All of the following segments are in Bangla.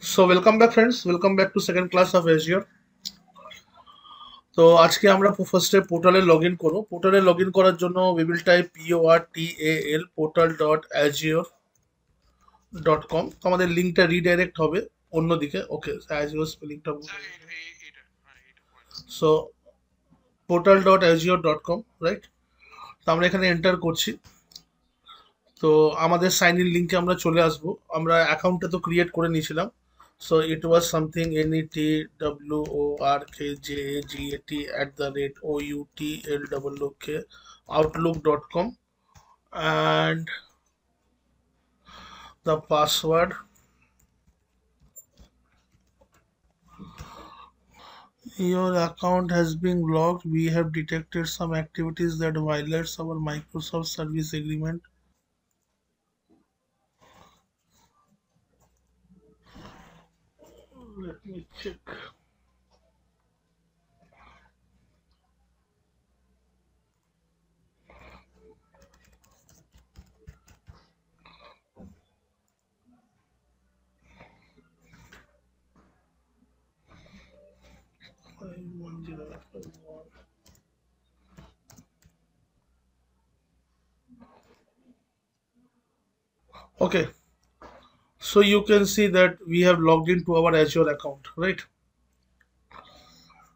So welcome back friends, welcome back to second class of Azure. তো আজকে আমরা ফার্স্টে পোর্টালে লগ ইন করবো। পোর্টালে লগ ইন করার জন্য we will type portal portal.azure.com। তো আমাদের লিঙ্কটা রিডাইরেক্ট হবে অন্যদিকে। ওকে, Azure স্পেলিংটা সো portal.azure.com, রাইট? তো আমরা এখানে এন্টার করছি। তো আমাদের সাইন ইন লিঙ্কে আমরা চলে আসবো। আমরা অ্যাকাউন্টটা তো ক্রিয়েট করে নিয়েছিলাম। So it was something networkgat@outlook.com outlook.com, and the password. Your account has been logged. We have detected some activities that violates our Microsoft service agreement. Let me check. Okay, so you can see that we have logged into our Azure account, right?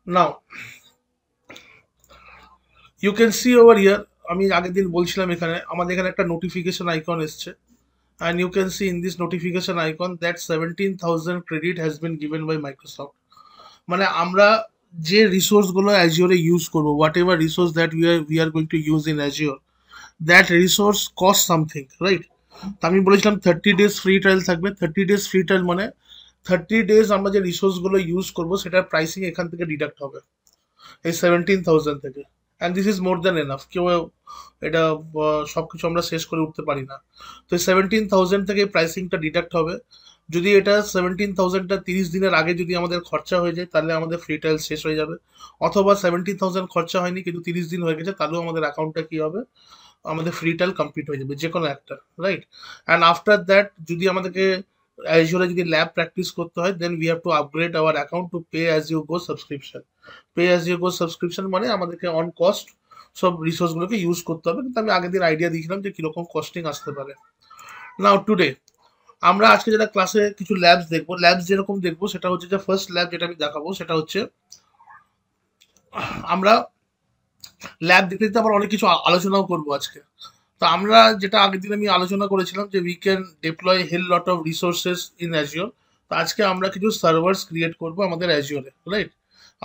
Now you can see over here, আমি আগের দিন বলছিলাম এখানে আমাদের এখানে একটা নোটিফিকেশন আইকন এসছে, and you can see in this notification icon that 17,000 credit has been given by Microsoft. মানে আমরা যে রিসোর্স গুলো অ্যাজিওরে ইউজ করবো, what ever resource that we are going to use in Azure, that resource cost something, right? তো আমি বলেছিলাম 30 days ফ্রি ট্রায়াল থাকবে। 30 days ফ্রি ট্রায়াল মানে 30 days আমরা যে রিসোর্স গুলো ইউজ করবো সেটার প্রাইসিং এখান থেকে ডিডাক্ট হবে এই 17,000 থেকে। And this is more than enough. কেউ এটা সবকিছু আমরা শেষ করে উঠতে পারি না। তো এই 17,000 থেকে প্রাইসিংটা ডিডাক্ট হবে। যদি এটা 17,000টা 30 দিনের আগে যদি আমাদের খরচা হয়ে যায় তাহলে আমাদের ফ্রি ট্রায়াল শেষ হয়ে যাবে, অথবা 17,000 খরচা হয়নি কিন্তু 30 দিন হয়ে গেছে তাহলেও আমাদের অ্যাকাউন্টটা কি হবে, আমাদের ফ্রি ট্রায়াল কমপ্লিট হয়ে যাবে, যে কোনো একটা, রাইট? অ্যান্ড আফটার দ্যাট যদি আমাদেরকে অ্যাজুরে যদি ল্যাব প্র্যাকটিস করতে হয় then we have to upgrade our account to pay as you go subscription. Pay as you go subscription মানে আমাদেরকে অন কস্ট সব রিসোর্সগুলোকে ইউজ করতে হবে, কিন্তু আমি আগের দিন আইডিয়া দিয়েছিলাম যে কীরকম কস্টিং আসতে পারে। নাও টুডে আমরা আজকে যেটা ক্লাসে কিছু ল্যাবস দেখবো। ল্যাবস যেরকম দেখবো সেটা হচ্ছে যে ফার্স্ট ল্যাব যেটা আমি দেখাবো সেটা হচ্ছে আমরা ল্যাব দেখতে দেখতে আবার অনেক কিছু আলোচনাও করবো আজকে। তো আমরা যেটা আগের দিন আমি আলোচনা করেছিলাম যে we can deploy hell lot of resources in Azure. তো আজকে আমরা কিছু সার্ভার্স ক্রিয়েট করবো আমাদের অ্যাজিওরে, রাইট?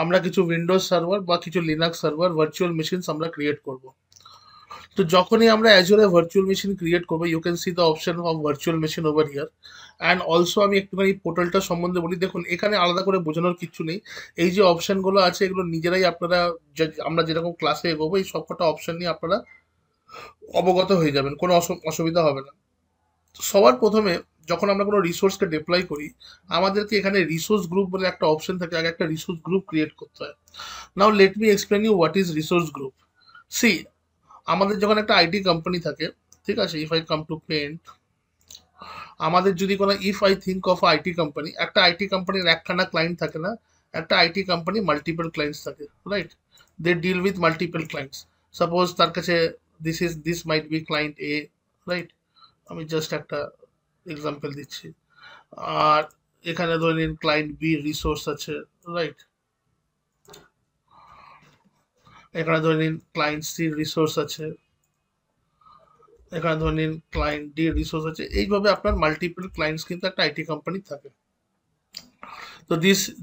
আমরা কিছু উইন্ডোজ সার্ভার বা কিছু লিনাক্স সার্ভার ভার্চুয়াল মেশিনস আমরা ক্রিয়েট করবো। তো যখনই আমরা অ্যাজুরে ভার্চুয়াল মেশিন ক্রিয়েট করবো you can see the option of virtual machine over here. And also আমি একটুখানি পোর্টালটা সম্বন্ধে বলি। দেখুন এখানে আলাদা করে বোঝানোর কিচ্ছু নেই। এই যে অপশনগুলো আছে এগুলো নিজেরাই আপনারা আমরা যেরকম ক্লাসে এগোবো এই সবকটা অপশন নিয়ে আপনারা অবগত হয়ে যাবেন, কোনো অসুবিধা হবে না। সবার প্রথমে যখন আমরা কোনো রিসোর্সকে ডিপ্লয় করি আমাদেরকে এখানে রিসোর্স গ্রুপ বলে একটা অপশন থাকে, আগে একটা রিসোর্স গ্রুপ ক্রিয়েট করতে হয়। Now let me explain you what is resource group. See, আমাদের যখন একটা আইটি কোম্পানি থাকে, ঠিক আছে, if I come to point, আমাদের যদি কোনো if I think of IT company, একটা আইটি কোম্পানির একখানা ক্লায়েন্ট থাকে না, একটা আইটি কোম্পানি মাল্টিপল ক্লায়েন্টস থাকে, right? They deal with multiple clients. Suppose তার কাছে this might be client A, right? আমি জাস্ট একটা এক্সাম্পল দিচ্ছি। আর এখানে ধরে নিন ক্লায়েন্ট বি রিসোর্স আছে, রাইট? এখানে ধরে নিন ক্লায়েন্ট সি রিসোর্স আছে, এখানে ধরে নিন ক্লায়েন্ট ডি রিসোর্স আছে। এইভাবে আপনার মাল্টিপল ক্লায়েন্টস কিন্তু একটা আইটি কোম্পানি থাকে। তো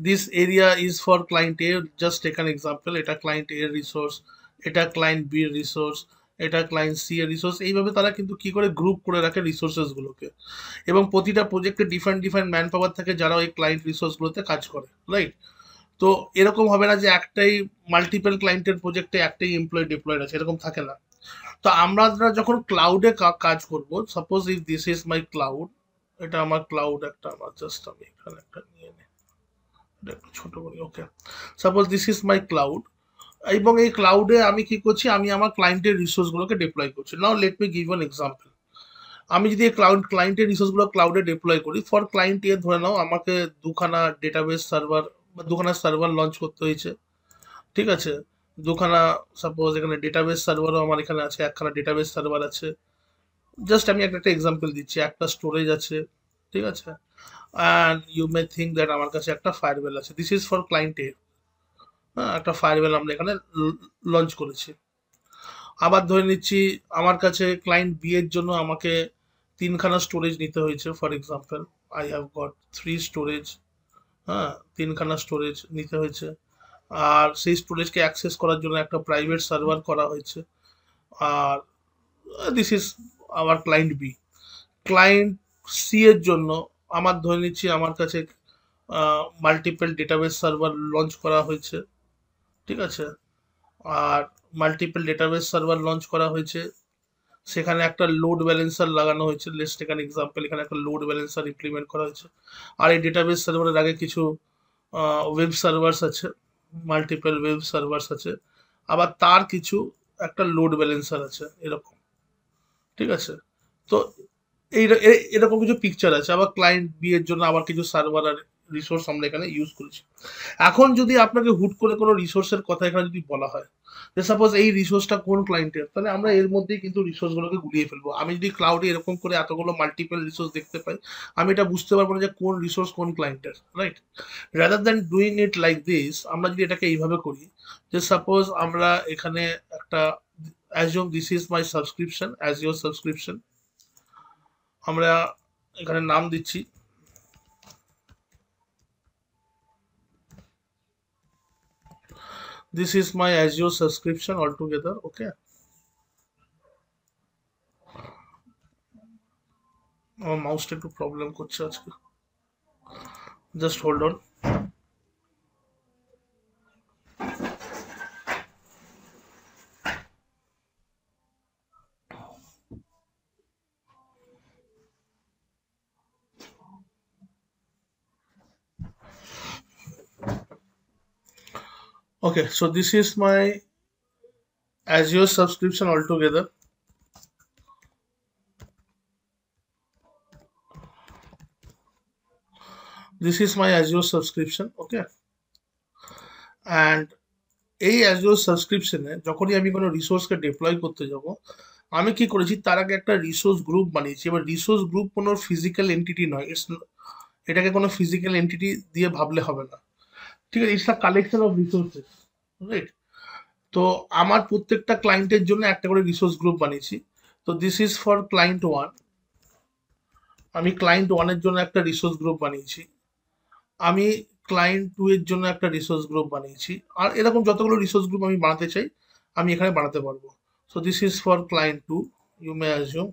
this area is for client A, just take an example. এটা ক্লায়েন্ট এ রিসোর্স, এটা ক্লায়েন্ট বি রিসোর্স, এটা ক্লায়েন্ট সি এর রিসোর্স। এইভাবে তারা কিন্তু কি করে গ্রুপ করে রাখে রিসোর্সেস গুলোকে। এবং প্রতিটা প্রজেক্টে ডিফারেন্ট ডিফারেন্ট ম্যান পাওয়ার থাকে যারা ওই ক্লায়েন্ট রিসোর্স গুলোতে কাজ করে, রাইট? তো এরকম হবে না যে একটাই মাল্টিপল ক্লায়েন্টের প্রজেক্টে একটাই এমপ্লয় ডিপ্লয়েড আছে, এরকম থাকে না। তো আমরা যখন ক্লাউডে কাজ করব, suppose if this is my cloud, এটা আমার ক্লাউড একটা, আমার জাস্ট আমি এখানে একটা নিয়ে নিই, এটা একটু ছোট করি। Okay, suppose this is my cloud, এবং এই ক্লাউডে আমি কি করছি, আমি আমার ক্লায়েন্টের রিসোর্সগুলোকে ডিপ্লয় করছি। Now let me give an example. আমি যদি ক্লায়েন্টের রিসোর্সগুলো ক্লাউডে ডিপ্লয় করি, ফর ক্লায়েন্ট এ ধরে নাও আমাকে দুখানা ডেটাবেস সার্ভার বা দুখানা সার্ভার লঞ্চ করতে হয়েছে, ঠিক আছে? দুখানা, সাপোজ এখানে ডেটাবেস সার্ভারও আমার এখানে আছে, একখানা ডেটাবেস সার্ভার আছে। জাস্ট আমি একটা এক্সাম্পল দিচ্ছি, একটা স্টোরেজ আছে, ঠিক আছে? And you may think that আমার কাছে একটা ফায়ারওয়েল আছে, this is for client A. হ্যাঁ, একটা ফায়ারওয়েল আমরা এখানে লঞ্চ করেছি। আবার ধরে নিচ্ছি আমার কাছে ক্লায়েন্ট বি এর জন্য আমাকে তিনখানা স্টোরেজ নিতে হয়েছে, for example I have got 3 storage. হ্যাঁ, তিনখানা স্টোরেজ নিতে হয়েছে। আর সেই স্টোরেজকে অ্যাক্সেস করার জন্য একটা প্রাইভেট সার্ভার করা হয়েছে। আর this is our client B. Client C এর জন্য আমার ধরে নিচ্ছি আমার কাছে মাল্টিপল ডেটাবেস সার্ভার লঞ্চ করা হয়েছে, ঠিক আছে? আর মাল্টিপল ডেটাবেস সার্ভার লঞ্চ করা হয়েছে, সেখানে একটা লোড ব্যালেন্সার লাগানো হয়েছে। লেটস টেক অ্যান এক্সাম্পল, এখানে একটা লোড ব্যালেন্সার ইমপ্লিমেন্ট করা হয়েছে। আর এই ডেটাবেস সার্ভারের আগে কিছু ওয়েব সার্ভার্স আছে, মাল্টিপল ওয়েব সার্ভার্স আছে, আবার তার কিছু একটা লোড ব্যালেন্সার আছে, এরকম, ঠিক আছে? তো এরকম কিছু পিকচার আছে। আবার ক্লায়েন্ট বি এর জন্য আবার কিছু সার্ভার আর রিসোর্স আমরা এখানে ইউজ করেছি। এখন যদি আপনাকে হুট করে কোনো রিসোর্সের কথা এখানে যদি বলা হয়, যে সাপোজ এই রিসোর্সটা কোন ক্লায়েন্টের, তাহলে আমরা এর মধ্যেই কিন্তু রিসোর্সগুলোকে গুলিয়ে ফেলবো। আমি যদি ক্লাউডে এরকম করে এতগুলো মাল্টিপল রিসোর্স দেখতে পাই, আমি এটা বুঝতে পারবো না যে কোন রিসোর্স কোন ক্লায়েন্টের, right? Rather than doing it like this, আমরা যদি এটাকে এইভাবে করি, যে সাপোজ আমরা এখানে একটা assume this is my subscription, as your subscription, আমরা এখানে নাম দিচ্ছি this is my Azure subscription altogether, okay? আমার মাউসটা একটু প্রবলেম করছে আজকে, just hold on. Okay, so this is my Azure subscription altogether. This is my Azure subscription, okay? And এই Azure সাবস্ক্রিপশনে যখনই আমি কোনো রিসোর্সকে ডিপ্লয় করতে যাব, আমি কি করেছি, তার আগে একটা রিসোর্স গ্রুপ বানিয়েছি। এবার রিসোর্স গ্রুপ কোনো ফিজিক্যাল এন্টিটি নয়, এটাকে কোনো ফিজিক্যাল এন্টিটি দিয়ে ভাবলে হবে না, ঠিক আছে? It's a collection of resources, right? তো আমার প্রত্যেকটা ক্লায়েন্টের জন্য একটা করে রিসোর্স গ্রুপ বানিয়েছি। তো this is for client one, আমি ক্লায়েন্ট ওয়ানের জন্য একটা রিসোর্স গ্রুপ বানিয়েছি। আমি ক্লায়েন্ট টু এর জন্য একটা রিসোর্স গ্রুপ বানিয়েছি। আর এরকম যতগুলো রিসোর্স গ্রুপ আমি বানাতে চাই, আমি এখানে বানাতে পারবো। So this is for client two, you may assume.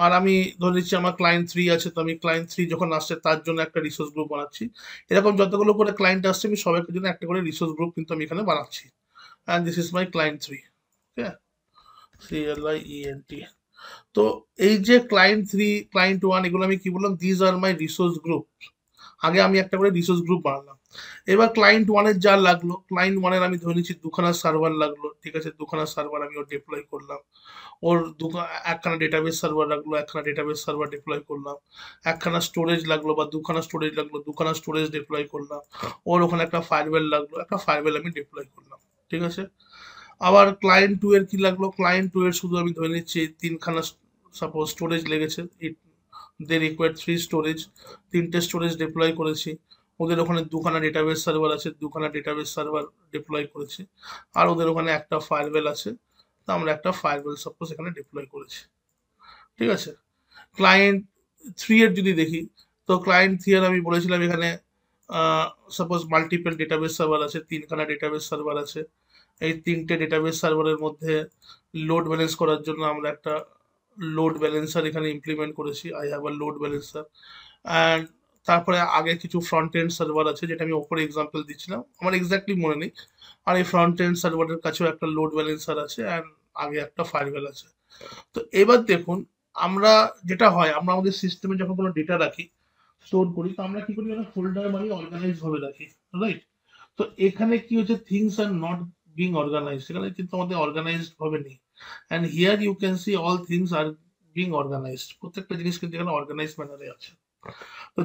আর আমি ধরে নিচ্ছি আমার ক্লায়েন্ট থ্রি আছে, তো আমি ক্লায়েন্ট থ্রি যখন আসছে তার জন্য একটা রিসোর্স গ্রুপ বানাচ্ছি। এরকম যতগুলো করে ক্লায়েন্ট আসছে, আমি সবাইকে জন্য একটা করে রিসোর্স গ্রুপ কিন্তু আমি এখানে বানাচ্ছি। And this is my client three, okay? CLIENT। তো এই যে ক্লায়েন্ট থ্রি, ক্লায়েন্ট ওয়ান, এগুলো আমি কি বললাম, these are my resource group. আগে আমি একটা করে রিসোর্স গ্রুপ বানালাম। এবার ক্লায়েন্ট ওয়ানের যা লাগলো, ক্লায়েন্ট ওয়ানের আমি ধরে নিচ্ছি দুখানা সার্ভার লাগলো, ঠিক আছে? দুখানা সার্ভার আমি ওর ডিপ্লয় করলাম। ওর একখানা ডেটাবেস সার্ভার লাগলো, একখানা ডেটাবেস সার্ভার ডিপ্লয় করলাম। একখানা স্টোরেজ লাগলো বা দুখানা স্টোরেজ লাগলো, দুখানা স্টোরেজ ডিপ্লয় করলাম। ওর ওখানে একটা ফায়ারওয়েল লাগলো, একটা ফায়ারওয়েল আমি ডিপ্লয় করলাম, ঠিক আছে? আবার ক্লায়েন্ট টু এর কি লাগলো, ক্লায়েন্ট টু এর শুধু আমি ধরে নিচ্ছি তিনখানা সাপোজ স্টোরেজ লেগেছে, দে রিকোয়ার 3 স্টোরেজ, তিনটে স্টোরেজ ডিপ্লয় করেছি। ওদের ওখানে দুখানা ডেটাবেস সার্ভার আছে, দুখানা ডেটাবেস সার্ভার ডিপ্লয় করেছি। আর ওদের ওখানে একটা ফায়ারওয়েল আছে, তো আমরা একটা ফায়ারওয়েল সাপোজ এখানে ডিপ্লয় করেছি, ঠিক আছে? ক্লায়েন্ট থ্রি এর যদি দেখি, তো ক্লায়েন্ট থ্রি এর আমি বলেছিলাম এখানে সাপোজ মাল্টিপল ডেটাবেস সার্ভার আছে, তিনখানা ডেটাবেস সার্ভার আছে। এই তিনটে ডেটাবেস সার্ভারের মধ্যে লোড ব্যালেন্স করার জন্য আমরা একটা লোড ব্যালেন্সার এখানে ইমপ্লিমেন্ট করেছি। I have a load balancer. And তারপরে আগে কিছু ফ্রন্ট এন্ড সার্ভার আছে, যেটা আমি ওপরে এক্সাম্পল দিচ্ছিলাম, আমার এক্স্যাক্টলি মনে নেই। আর এই ফ্রন্ট এন্ড সার্ভারের কাছেও একটা লোড ব্যালেন্সার আছে, অ্যান্ড আগে একটা ফায়ারওয়েল আছে। তো এবার দেখুন, আমরা যেটা হয়, আমরা আমাদের সিস্টেমে যখন কোনো ডেটা রাখি, স্টোর করি, তো আমরা কি করি, ফোল্ডার বানিয়ে অর্গানাইজ ভাবে রাখি, রাইট? তো এখানে কি হচ্ছে, things are not being organized, এখানে কিন্তু আমাদের অর্গানাইজড ভাবে নেই। And here you can see all things are being organized, প্রত্যেকটা জিনিস কিন্তু এখানে অর্গানাইজ ম্যানারে আছে। তো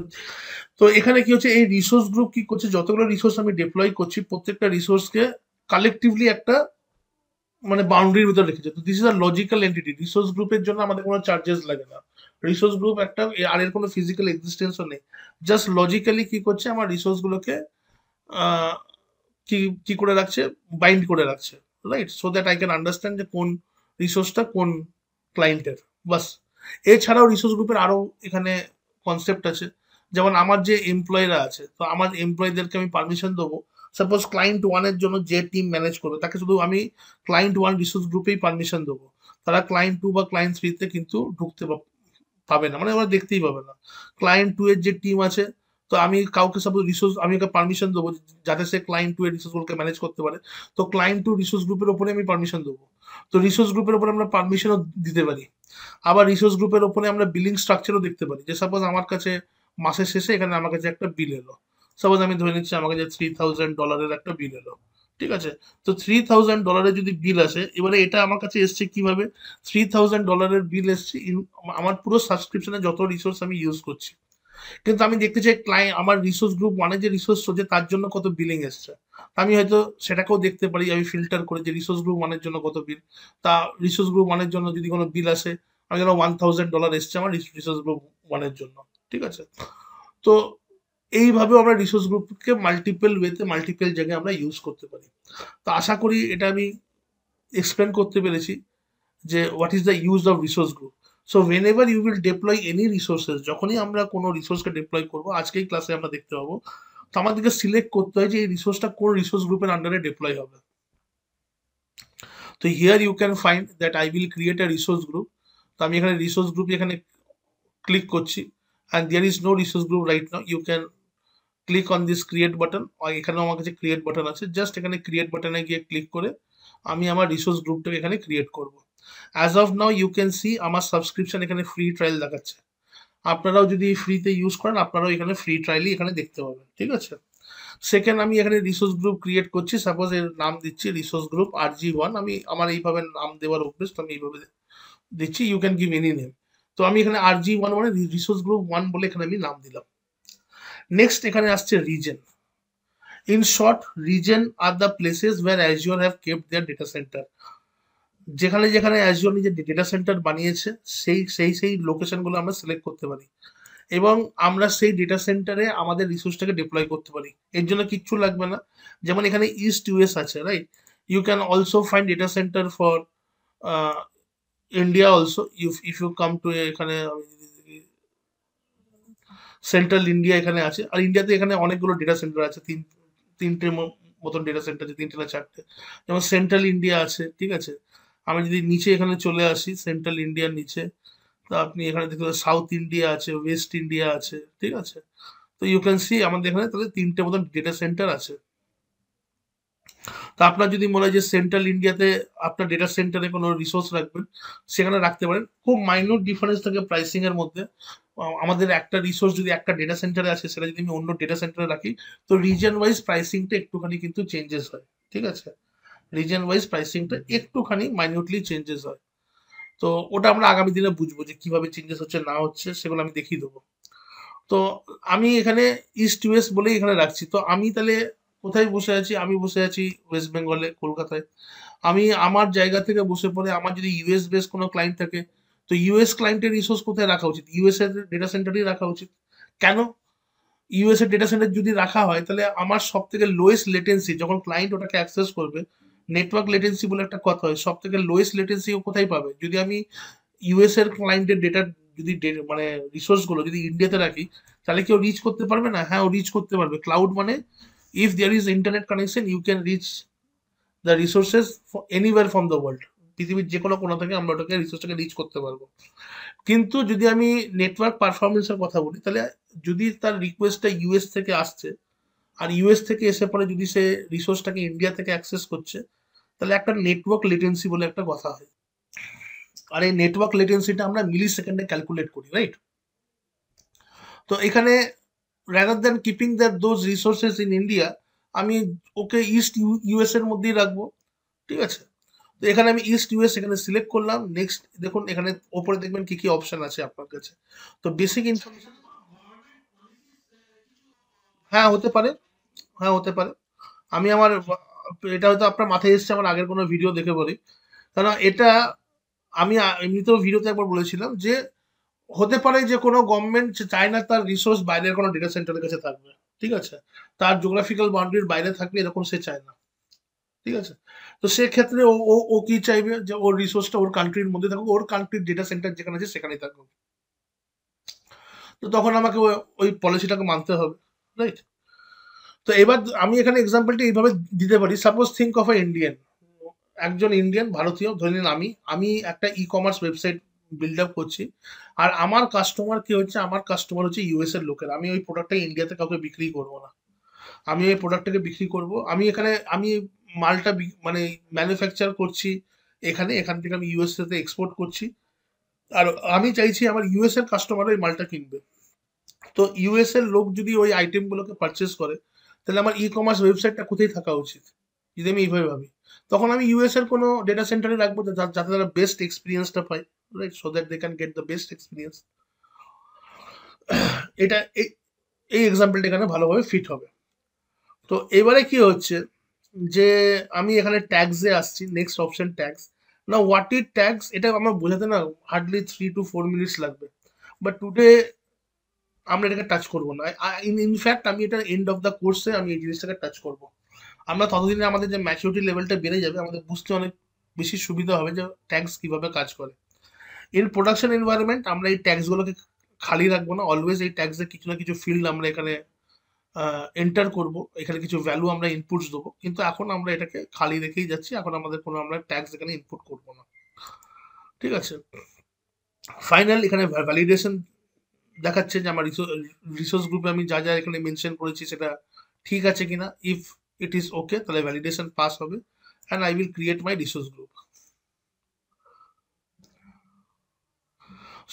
তো এখানে কি হচ্ছে, এই রিসোর্স গ্রুপ কি করছে, যতগুলো রিসোর্স আমি ডিপ্লয় করছি প্রত্যেকটা রিসোর্সকে কালেকটিভলি একটা মানে বাউন্ডারির ভিতরে রেখেছে। তো this is a logical entity. Resource গ্রুপের জন্য আমাদের কোনো চার্জেস লাগে না। রিসোর্স গ্রুপ একটা, আর এর কোনো ফিজিক্যাল এক্সিস্টেন্সও নেই। জাস্ট লজিক্যালি কি করছে, আমার রিসোর্স গুলোকে আহ, কি কি করে রাখছে, বাইন্ড করে রাখছে, right, so that I can understand যে কোন রিসোর্সটা কোন ক্লায়েন্টের, বাস। এছাড়াও রিসোর্স গ্রুপের আরো এখানে কনসেপ্ট আছে। যেমন আমার যে এমপ্লয়িরা আছে, তো আমার এমপ্লয়ীদেরকে আমি পারমিশন দেবো, সাপোজ ক্লায়েন্ট ওয়ানের জন্য যে টিম ম্যানেজ করবে তাকে শুধু আমি ক্লায়েন্ট ওয়ান রিসোর্স গ্রুপেই পারমিশন দেবো। তারা ক্লায়েন্ট টু বা ক্লায়েন্ট থ্রিতে কিন্তু পাবে না, মানে ওরা দেখতেই পাবে না। ক্লায়েন্ট টু এর যে টিম আছে, তো আমি কাউকে সাপোজ রিসোর্স, আমি ওকে পারমিশন দেবো যাতে সে ক্লায়েন্ট টু এর রিসোর্সগুলোকে ম্যানেজ করতে পারে। তো ক্লায়েন্ট টু রিসোর্স গ্রুপের ওপরে আমি পারমিশন দেবো। তো রিসোর্স গ্রুপের ওপরে আমরা পারমিশনও দিতে পারি। আবার রিসোর্স গ্রুপের ওপরে আমরা বিলিং স্ট্রাকচারও দেখতে পারি, যে সাপোজ আমার কাছে মাসের শেষে এখানে আমার কাছে একটা বিল এলো। সাপোজ আমি ধরে নিচ্ছি আমার কাছে $3000 একটা বিল এলো, ঠিক আছে। তো $3000 যদি বিল আসে, এবারে এটা আমার কাছে এসছে কিভাবে, $3000 বিল এসছে আমার পুরো সাবস্ক্রিপশনে যত রিসোর্স আমি ইউজ করছি। কিন্তু আমি দেখতে চাই ক্লায়েন্ট আমার রিসোর্স গ্রুপ ওয়ানে যে রিসোর্স হচ্ছে তার জন্য কত বিলিং এসছে। আমি হয়তো সেটাকেও দেখতে পারি, আমি ফিল্টার করে যে রিসোর্স গ্রুপ ওয়ানের জন্য কত বিল। তা রিসোর্স গ্রুপ ওয়ানের জন্য যদি কোনো বিল আসে, আমি যেন $1000 এসছে আমার রিসোর্স গ্রুপ ওয়ানের জন্য, ঠিক আছে। তো এইভাবেও আমরা রিসোর্স গ্রুপকে মাল্টিপল ওয়েতে মাল্টিপল জায়গায় আমরা ইউজ করতে পারি। তো আশা করি এটা আমি এক্সপ্লেন করতে পেরেছি যে what is the use of resource group. So whenever you will deploy any resources, যখনই আমরা কোনো রিসোর্সকে ডিপ্লয় করবো, আজকেই ক্লাসে আমরা দেখতে পাবো, তো আমাদেরকে সিলেক্ট করতে হয় যে এই রিসোর্সটা কোন রিসোর্স গ্রুপের আন্ডারে ডিপ্লয় হবে। তো here you can find that I will create a resource group. তো আমি এখানে রিসোর্স গ্রুপ এখানে ক্লিক করছি, and there is no resource group right now. You can click on this create button. এখানেও আমার কাছে ক্রিয়েট বাটন আছে, জাস্ট এখানে ক্রিয়েট বাটনে গিয়ে ক্লিক করে আমি আমার রিসোর্স গ্রুপটাকে এখানে ক্রিয়েট করব। As of now you can see আমার সাবস্ক্রিপশন এখানে ফ্রি ট্রায়াল দেখাচ্ছে। আপনারাও যদি ফ্রিতে ইউজ করেন, আপনারাও এখানে ফ্রি ট্রায়ালই এখানে দেখতে পাবেন, ঠিক আছে। সেকেন্ড, আমি এখানে রিসোর্স গ্রুপ ক্রিয়েট করছি, সাপোজ এর নাম দিচ্ছি রিসোর্স গ্রুপ RG1। আমি আমার এইভাবে নাম দেওয়ার অভ্যেস, তো আমি এইভাবে দিচ্ছি, you can give any name. তো আমি এখানে RG1 মানে রিসোর্স গ্রুপ 1 বলে এখানে আমি নাম দিলাম। নেক্সট এখানে আসছে region. In short, region are the places where Azure have kept their data center. যেখানে যেখানে অ্যাজিওর নিজের ডেটা সেন্টার বানিয়েছে, সেই লোকেশনগুলো আমরা সিলেক্ট করতে পারি, এবং আমরা সেই ডেটা সেন্টারে আমাদের রিসোর্সটাকে ডিপ্লয় করতে পারি। এর জন্য কিচ্ছু লাগবে না। যেমন এখানে ইস্ট ইউএস আছে, right. You can also find data center for India also. If you come to, এখানে সেন্ট্রাল ইন্ডিয়া এখানে আছে, আর ইন্ডিয়াতে এখানে অনেকগুলো ডেটা সেন্টার আছে, তিনটে মতন ডেটা সেন্টার আছে, তিনটে না চারটে। যেমন সেন্ট্রাল ইন্ডিয়া আছে, ঠিক আছে। আমি যদি নিচে এখানে চলে আসি, সেন্ট্রাল ইন্ডিয়ার নিচে, তো আপনি এখানে দেখতে পাবেন সাউথ ইন্ডিয়া আছে, ওয়েস্ট ইন্ডিয়া আছে, ঠিক আছে। তো ইউ ক্যান সি আমাদের এখানে তাহলে তিনটে মতন ডেটা সেন্টার আছে। তো আপনার যদি মনে হয় যে সেন্ট্রাল ইন্ডিয়াতে আপনার ডেটা সেন্টারে কোনো রিসোর্স রাখবেন, সেখানে রাখতে পারেন। খুব মাইনর ডিফারেন্স থাকে প্রাইসিং এর মধ্যে। আমাদের একটা রিসোর্স যদি একটা ডেটা সেন্টারে আছে, সেটা যদি আমি অন্য ডেটা সেন্টারে রাখি, তো রিজন ওয়াইজ প্রাইসিংটা একটুখানি কিন্তু চেঞ্জেস হয়, ঠিক আছে। রিজন ওয়াইজ প্রাইসিংটা একটুখানি মাইনিউটলি চেঞ্জেস হয়। তো ওটা আমরা আগামী দিনে বুঝবো যে কিভাবে চেঞ্জেস হচ্ছে না হচ্ছে, সেগুলো আমি দেখিয়ে দেবো। তো আমি এখানে ইস্ট ওয়েস্ট বলেই এখানে রাখছি। তো আমি তাহলে কোথায় বসে আছি, আমি বসে আছি ওয়েস্ট বেঙ্গলে, কলকাতায়। আমি আমার জায়গা থেকে বসে পড়ে, আমার যদি ইউএস বেস কোনো ক্লায়েন্ট থাকে, তো ইউএস ক্লায়েন্টের রিসোর্স কোথায় রাখা উচিত, ইউএস এর ডেটা সেন্টারেই রাখা উচিত। কেন, ইউএস এর ডেটা সেন্টার যদি রাখা হয়, তাহলে আমার সব থেকে লোয়েস্ট লেটেন্সি যখন ক্লায়েন্ট ওটাকে অ্যাক্সেস করবে, নেটওয়ার্ক লেটেন্সি বলে একটা কথা হয়, সব থেকে লোয়েস্ট লেটেন্সি ও কোথায় পাবে, যদি আমি ইউএস এর ক্লায়েন্টের ডেটা যদি মানে রিসোর্স গুলো যদি ইন্ডিয়াতে রাখি, তাহলে কি ও রিচ করতে পারবে না? হ্যাঁ, ও রিচ করতে পারবে। ক্লাউড মানে if there is internet connection, you can reach the resources anywhere from the world. পৃথিবীর যে কোনো কোণা থেকে আমরা ওটাকে রিসোর্সটাকে রিচ করতে পারবো। কিন্তু যদি আমি নেটওয়ার্ক পারফরমেন্সের কথা বলি, তাহলে যদি তার রিকোয়েস্টটা ইউএস থেকে আসছে, আর ইউএস থেকে এসে পরে যদি সে রিসোর্সটাকে ইন্ডিয়া থেকে অ্যাক্সেস করছে, তাহলে একটা নেটওয়ার্ক লেটেন্সি বলে একটা কথা হয়। আর এই নেটওয়ার্ক লেটেন্সিটা আমরা মিলি সেকেন্ডে ক্যালকুলেট করি, রাইট। তো এখানে rather than keeping that those resources in India, আমি ওকে ইস্ট ইউএস এর মধ্যেই রাখবো, ঠিক আছে। তো এখানে আমি ইস্ট ইউএস এখানে সিলেক্ট করলাম। নেক্সট দেখুন এখানে ওপরে দেখবেন কি কি অপশন আছে আপনার কাছে। তো বেসিক ইনফরমেশন, হ্যাঁ হতে পারে, হ্যাঁ হতে পারে। আমি আমার এটা হয়তো আপনার মাথায় এসছে আমার আগের কোনো ভিডিও দেখে বলি। কারণ এটা আমি এমনিতেও ভিডিওতে একবার বলেছিলাম যে হতে পারে যে কোনো গভর্নমেন্ট চায় না তার রিসোর্স বাইরের কোনো ডেটা সেন্টারের কাছে থাকবে, ঠিক আছে? তার জিওগ্রাফিক্যাল বাউন্ডারির বাইরে থাকবে এরকম সে চায় না, ঠিক আছে? তো সেক্ষেত্রে ও ও ও কি চাইবে যে ওর রিসোর্সটা ওর কান্ট্রির মধ্যে থাকুক, ওর কান্ট্রির ডেটা সেন্টার যেখানে আছে সেখানেই থাকুক। তো তখন আমাকে ওই পলিসিটাকে মানতে হবে, রাইট? তো এবার আমি এখানে এক্সাম্পলটা এইভাবে দিতে পারি। Suppose think of a Indian, একজন ইন্ডিয়ান ভারতীয় ধরে নিন, আমি আমি একটা e commerce website build up করছি। আর আমার কাস্টমার কি হচ্ছে, আমার কাস্টমার হচ্ছে ইউএস এর লোকের। আমি ওই প্রোডাক্টটা ইন্ডিয়াতে কাউকে বিক্রি করবো না, আমি এই প্রোডাক্টটাকে বিক্রি করব। আমি এখানে আমি মালটা মানে ম্যানুফ্যাকচার করছি এখানে, এখান থেকে আমি ইউএসএ তে এক্সপোর্ট করছি। আর আমি চাইছি আমার ইউএস এর কাস্টমার ওই মালটা কিনবে। তো ইউএস এর লোক যদি ওই আইটেমগুলোকে পারচেস করে, তাহলে আমার ই কমার্স ওয়েবসাইটটা কোথায় থাকা উচিত? যদি আমি এইভাবে ভাবি, তখন আমি ইউএস এর কোনো ডেটা সেন্টারে রাখবো যাতে তারা বেস্ট এক্সপিরিয়েন্সটা পায়, right? So that they can get the best experience. এটা এই এই এক্সাম্পলটা এখানে ভালোভাবে ফিট হবে। তো এবারে কি হচ্ছে যে আমি এখানে ট্যাক্সে আসছি, নেক্সট অপশন ট্যাক্স। না হোয়াট ইজ ট্যাক্স এটা আমার বোঝাতে না হার্ডলি 3 to 4 মিনিটস লাগবে। বাট টুডে আমরা এটাকে টাচ করবো না। ইনফ্যাক্ট আমি এটা এন্ড অফ দ্য কোর্সে আমি এই জিনিসটাকে টাচ করবো। আমরা ততদিনে আমাদের যে ম্যাচুরিটি লেভেলটা বেড়ে যাবে, আমাদের বুঝতে অনেক বেশি সুবিধা হবে যে ট্যাক্স কিভাবে কাজ করে। ইন প্রোডাকশন এনভায়রনমেন্ট আমরা এই ট্যাক্সগুলোকে খালি রাখবো না, অলওয়েজ এই ট্যাক্সের কিছু না কিছু ফিল্ড আমরা এখানে এন্টার করব, এখানে কিছু ভ্যালু আমরা ইনপুটস দেবো। কিন্তু এখন আমরা এটাকে খালি রেখেই যাচ্ছি, এখন আমাদের কোনো আমরা ট্যাক্স এখানে ইনপুট করবো না, ঠিক আছে? ফাইনাল এখানে ভ্যালিডেশন দেখাচ্ছে যে আমার রিসোর্স গ্রুপে আমি যা যা এখানে মেনশন করেছি সেটা ঠিক আছে কিনা। ইফ ইট ইজ ওকে তাহলে ভ্যালিডেশন পাস হবে, and I will create my resource group.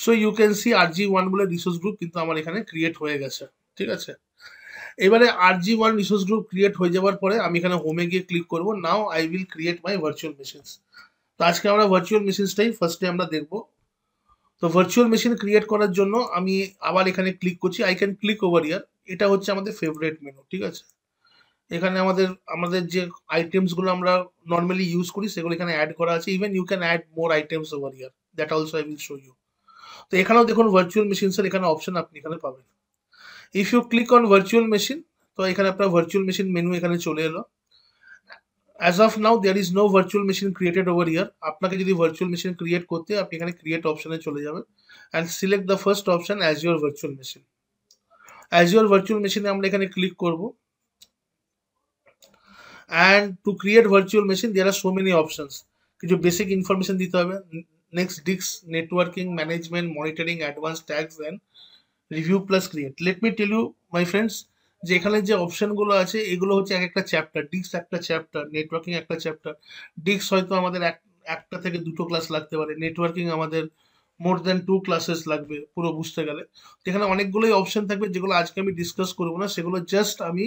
So you can see RG1 বলে রিসোর্স গ্রুপ কিন্তু আমার এখানে ক্রিয়েট হয়ে গেছে, ঠিক আছে? এবারে RG1 রিসোর্স গ্রুপ ক্রিয়েট হয়ে যাওয়ার পরে আমি এখানে হোমে গিয়ে ক্লিক করব, now I will create my virtual machines. তো আজকে আমরা ভার্চুয়াল মেশিনসটাই ফার্স্টে আমরা দেখব। তো ভার্চুয়াল মেশিন ক্রিয়েট করার জন্য আমি আবার এখানে ক্লিক করছি, আই ক্যান ক্লিক ওভার ইয়ার। এটা হচ্ছে আমাদের ফেভারিট মেনু, ঠিক আছে? এখানে আমাদের আমাদের যে আইটেমস গুলো আমরা নর্মালি ইউজ করি সেগুলো এখানে অ্যাড করা আছে। Even you can add more items over here, that also I will show you. তো এখানেও দেখুন ভার্চুয়াল মেশিনস এর এখানে অপশন আপনি এখানে পাবেন। If you click on virtual machine, তো এখানে আপনার ভার্চুয়াল মেশিন মেনু এখানে চলে এলো। As of now there is no virtual machine created over here. আপনাকে যদি ভার্চুয়াল মেশিন ক্রিয়েট করতে, আপনি এখানে ক্রিয়েট অপশনে চলে যাবেন and select the first option as your virtual machine. As your virtual মেশিনে আমরা এখানে ক্লিক করব। And to create virtual machine there are so many options. কিছু বেসিক ইনফরমেশন দিতে হবে, next disk networking management monitoring advanced tags and review plus create. Let me tell you my friends, যে এখানে যে অপশনগুলো আছে এগুলো হচ্ছে এক একটা চ্যাপ্টার। ডিস্ক একটা চ্যাপ্টার, নেটওয়ার্কিং একটা চ্যাপ্টার। ডিস্ক হয়তো আমাদের একটা থেকে দুটো ক্লাস লাগতে পারে, নেটওয়ার্কিং আমাদের মোর দ্যান 2 ক্লাসেস লাগবে পুরো বুঝতে গেলে। এখানে অনেকগুলোই অপশন থাকবে যেগুলো আজকে আমি ডিসকাস করবো না, সেগুলো জাস্ট আমি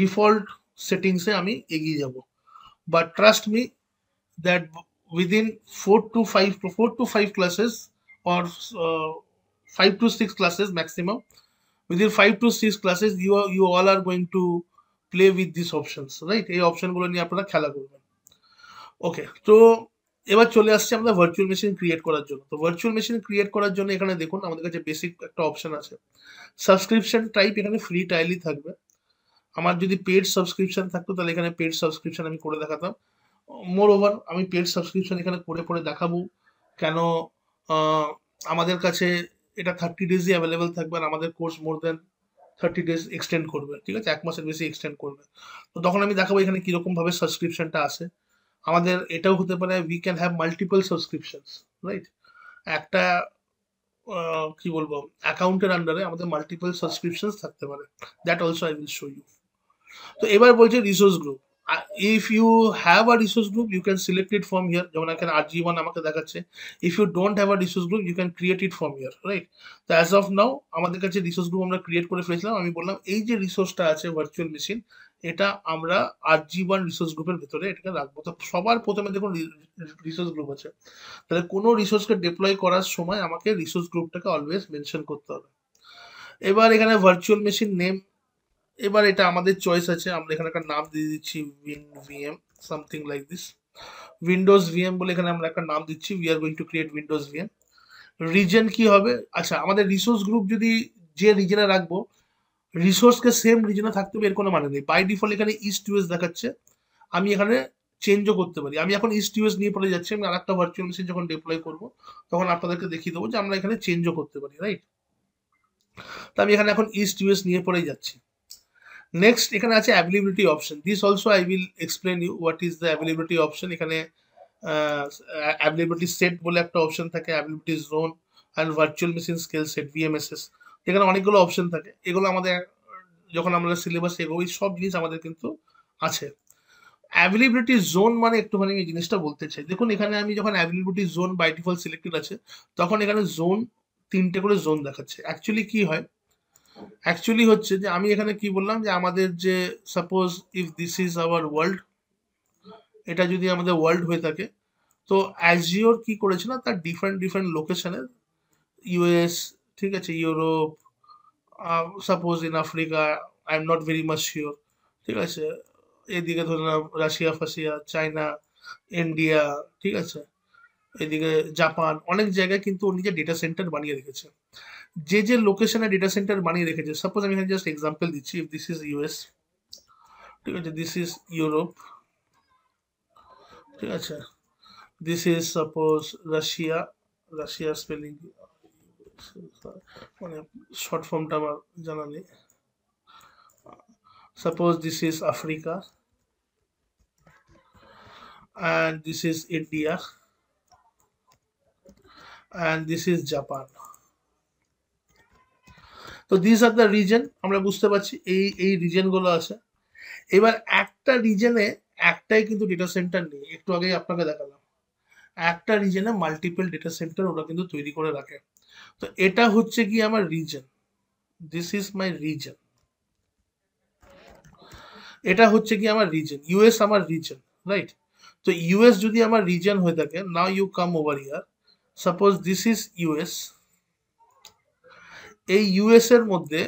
ডিফল্ট সেটিংসে আমি এগিয়ে যাব। But trust me that within 4 to 5 classes, or 5 to 6 classes maximum, within 5 to 6 classes you all are going to play with these options, right? এই অপশন গুলো নিয়ে আপনারা খেলা করবেন। ওকে, তো এবার চলে আসছে আমরা ভার্চুয়াল মেশিন ক্রিয়েট করার জন্য। তো ভার্চুয়াল মেশিন ক্রিয়েট করার জন্য এখানে দেখুন আমাদের কাছে বেসিক একটা অপশন আছে, সাবস্ক্রিপশন টাইপ। এখানে ফ্রি ট্রায়ালই থাকবে। আমার যদি পেড সাবস্ক্রিপশন থাকতো তাহলে এখানে পেড সাবস্ক্রিপশন আমি করে দেখাতাম। মোর ওভার আমি পেড সাবস্ক্রিপশন এখানে করে দেখাবো। কেন? আহ, আমাদের কাছে এটা 30 ডেজই অ্যাভেলেবেল থাকবে, আর আমাদের কোর্স মোর দেন 30 ডেজ এক্সটেন্ড করবে, ঠিক আছে? 1 মাসের বেশি এক্সটেন্ড করবে। তো তখন আমি দেখাবো এখানে কিরকম ভাবে সাবস্ক্রিপশনটা আসে। আমাদের এটাও হতে পারে we can have multiple subscriptions, right? একটা কি বলবো, অ্যাকাউন্টের আন্ডারে আমাদের মাল্টিপল সাবস্ক্রিপশনস থাকতে পারে। That also I will show you. তো এবার বলছে resource group. if you have a resource group you can select it from here, যেমন এখানে RG1 আমাকে দেখাচ্ছে। if you don't have a resource group you can create it from here, right? তো as of now আমাদের কাছে রিসোর্স গ্রুপ আমরা ক্রিয়েট করে ফেলেছিলাম। আমি বললাম এই যে রিসোর্সটা আছে ভার্চুয়াল মেশিন, এটা আমরা RG1 রিসোর্স গ্রুপের ভেতরে এটাকে রাখবো। তো সবার প্রথমে দেখুন রিসোর্স গ্রুপ আছে, তাহলে কোনো রিসোর্সকে ডিপ্লয় করার সময় আমাকে রিসোর্স গ্রুপটাকে অলওয়েজ মেনশন করতে হবে। এবার এখানে ভার্চুয়াল মেশিন নেম, এবার এটা আমাদের চয়েস আছে, আমরা এখানে একটা নাম দিয়ে দিচ্ছি WinVM something like this, Windows VM বলে এখানে আমরা একটা নাম দিচ্ছি, we are going to create Windows VM. Reason কি হবে, আচ্ছা আমাদের রিসোর্স গ্রুপ যদি যে রিজনে রাখবো রিসোর্সকে সেম রিজনে থাকতে হবে এর কোনো মানে নেই। বাই ডিফল্ট এখানে ইস্ট ইউএস দেখাচ্ছে, আমি এখানে চেঞ্জও করতে পারি। আমি এখন ইস্ট ইউএস নিয়ে পড়ে যাচ্ছি, আমি আরেকটা ভার্চুয়াল মেশিন যখন ডিপ্লয় করবো তখন আপনাদেরকে দেখিয়ে দেবো যে আমরা এখানে চেঞ্জও করতে পারি, রাইট? তো আমি এখানে এখন ইস্ট ইউএস নিয়ে পড়ে যাচ্ছি। নেক্সট এখানে আছে availability option, this also I will explain you what is the availability option. এখানে অ্যাভেলেবিলিটি সেট বলে একটা অপশন থাকে, availability zone and virtual machine scale set VMSS, এখানে অনেকগুলো অপশন থাকে। এগুলো আমাদের যখন আমরা সিলেবাস এগোই সব জিনিস আমাদের কিন্তু আছে। অ্যাভেলেবিলিটি জোন মানে একটুখানি এই জিনিসটা বলতে চাই, দেখুন এখানে আমি যখন availability zone by default selected আছে তখন এখানে জোন 3টে করে জোন দেখাচ্ছে। অ্যাকচুয়ালি কি হয়, অ্যাকচুয়ালি হচ্ছে যে আমি এখানে কি বললাম যে আমাদের যে suppose if this is our world, এটা যদি আমাদের ওয়ার্ল্ড হয়ে থাকে তো অ্যাজিওর কি করেছে না তার ডিফারেন্ট ডিফারেন্ট লোকেশনের, ইউএস, ঠিক আছে, Europe, suppose in Africa, I am not very much sure, ঠিক আছে, এদিকে ধরলাম রাশিয়া ফাশিয়া, চায়না, ইন্ডিয়া, ঠিক আছে, এদিকে জাপান, অনেক জায়গায় কিন্তু ও নিজের ডেটা সেন্টার বানিয়ে রেখেছে। যে যে লোকেশনে ডেটা সেন্টার বানিয়ে রেখেছে, সাপোজ আমি এখানে জাস্ট এক্সাম্পল দিচ্ছি, ইফ দিস ইজ ইউএস, ঠিক আছে, দিস ইজ ইউরোপ, ঠিক আছে, this is suppose Russia, Russia spelling মানে শর্ট ফর্মটা আমার জানা নেই, suppose this is Africa and this is India and this is Japan. তো দিস আর দ্য রিজন, আমরা বুঝতে পারছি এই এই রিজনগুলো আছে। এবার একটা রিজনে একটাই কিন্তু ডেটা সেন্টার নেই, একটু আগেই আপনাকে দেখালাম একটা রিজনে মাল্টিপল ডেটা সেন্টার ওরা কিন্তু তৈরি করে রাখে। তো এটা হচ্ছে কি আমার region, this is my region, এটা হচ্ছে কি আমার রিজন, ইউএস আমার রিজন, রাইট? তো ইউএস যদি আমার রিজন হয়ে থাকে, now you come over here, suppose this is US, এই ইউএস এর মধ্যে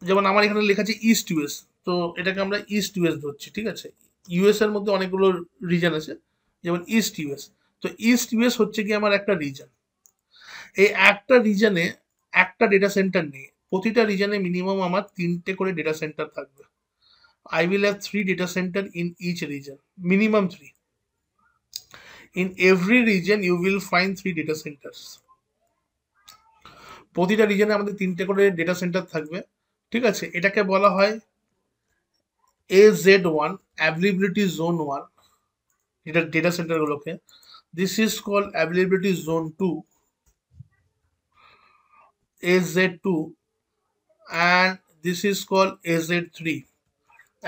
যেমন আমার এখানে লেখা আছে ইস্ট ইউএস, তো এটাকে আমরা ইস্ট ইউএস ধরছি, ঠিক আছে। ইউএস এর মধ্যে অনেকগুলো রিজন আছে, যেমন ইস্ট ইউএস, তো ইস্ট ইউএস হচ্ছে কি আমার একটা রিজন। এই একটা রিজনে একটা ডেটা সেন্টার নেই, প্রতিটা রিজনে মিনিমাম আমার 3টে করে ডেটা সেন্টার থাকবে। I will have 3 data center in each region, minimum 3. In every region you will find 3 data centers. প্রতিটা রিজনে আমাদের 3টে করে ডেটা সেন্টার থাকবে, ঠিক আছে। এটাকে বলা হয় AZ1 availability zone 1, এটা ডেটা সেন্টার গুলোকে। This is called availability zone 2, AZ2, and this is called AZ3,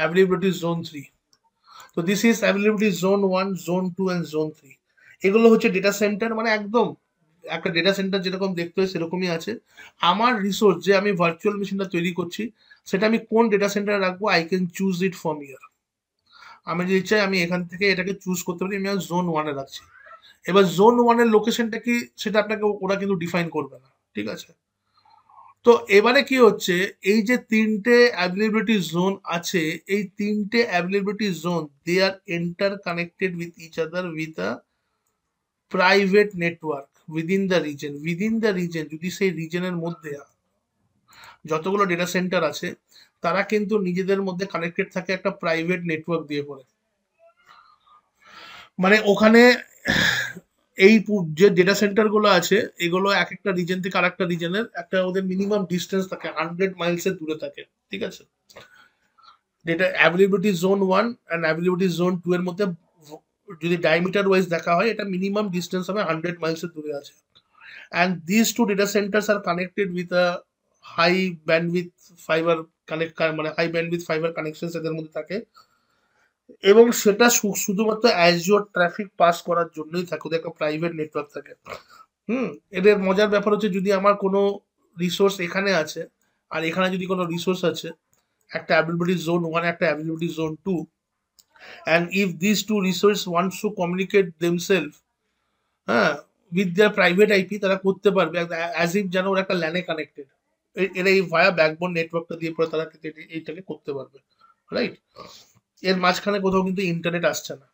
availability zone 3. তো this is availability zone 1, zone 2 and zone 3। এগুলো হচ্ছে ডেটা সেন্টার, মানে একদম একটা ডেটা সেন্টার যেরকম দেখতে হয় সেরকমই আছে। আমার রিসোর্স যে আমি ভার্চুয়াল মেশিনটা তৈরি করছি সেটা আমি কোন ডেটা সেন্টারে রাখবো, I can choose it from here. আমি যদি চাই আমি এখান থেকে এটাকে চুজ করতে পারি, আমি জোন 1-এ রাখছি। এবার জোন 1-এর লোকেশনটা কি সেটা আপনাকে ওরা কিন্তু ডিফাইন করবে না, ঠিক আছে। তো এবারে কি হচ্ছে, এই যে 3টে অ্যাভেলেবিলিটি জোন আছে, এই 3টে availability zone they are interconnected with each other with a private network within the region. Within the region যদি সেই রিজনের মধ্যে যতগুলো ডেটা সেন্টার আছে তারা কিন্তু নিজেদের মধ্যে কানেক্টেড থাকে একটা প্রাইভেট নেটওয়ার্ক দিয়ে পড়ে, মানে ওখানে এই যে ডেটা সেন্টার গুলো আছে এগুলো এক একটা রিজন থেকে আর একটা রিজনের একটা ওদের মিনিমাম ডিস্টেন্স থাকে, 100 মাইলসের দূরে থাকে, ঠিক আছে। Data availability zone 1 and availability zone 2 এর মধ্যে যদি ডায়ামিটার ওয়াইজ দেখা হয় এটা মিনিমাম ডিস্টেন্স হবে 100 মাইলসের দূরে আছে। And this two data centres are connected with a high bandwidth fibre connect, মানে হাই ব্যান্ডউইথ ফাইবার কানেকশন এদের মধ্যে থাকে, এবং সেটা শুধুমাত্র অ্যাজিওর ট্রাফিক পাস করার জন্যই থাকে, ওদের একটা প্রাইভেট নেটওয়ার্ক থাকে। হুম। এদের মজার ব্যাপার হচ্ছে, যদি আমার কোনো রিসোর্স এখানে আছে আর এখানে যদি কোনো রিসোর্স আছে, একটা অ্যাভেলেবিলিটি জোন 1, একটা availability zone 2, and if these two resources wants to communicate themselves, হ্যাঁ, উইথ দেয়ার প্রাইভেট আইপি, তারা করতে পারবে অ্যাজ ইফ যেন ওরা একটা ল্যানে কানেক্টেড। এরা এই ভায়া ব্যাকবোন নেটওয়ার্কটা দিয়ে পরে তারা কিন্তু এইটাকে করতে পারবে, রাইট? এর মাঝখানে কোথাও কিন্তু ইন্টারনেট আসছে না।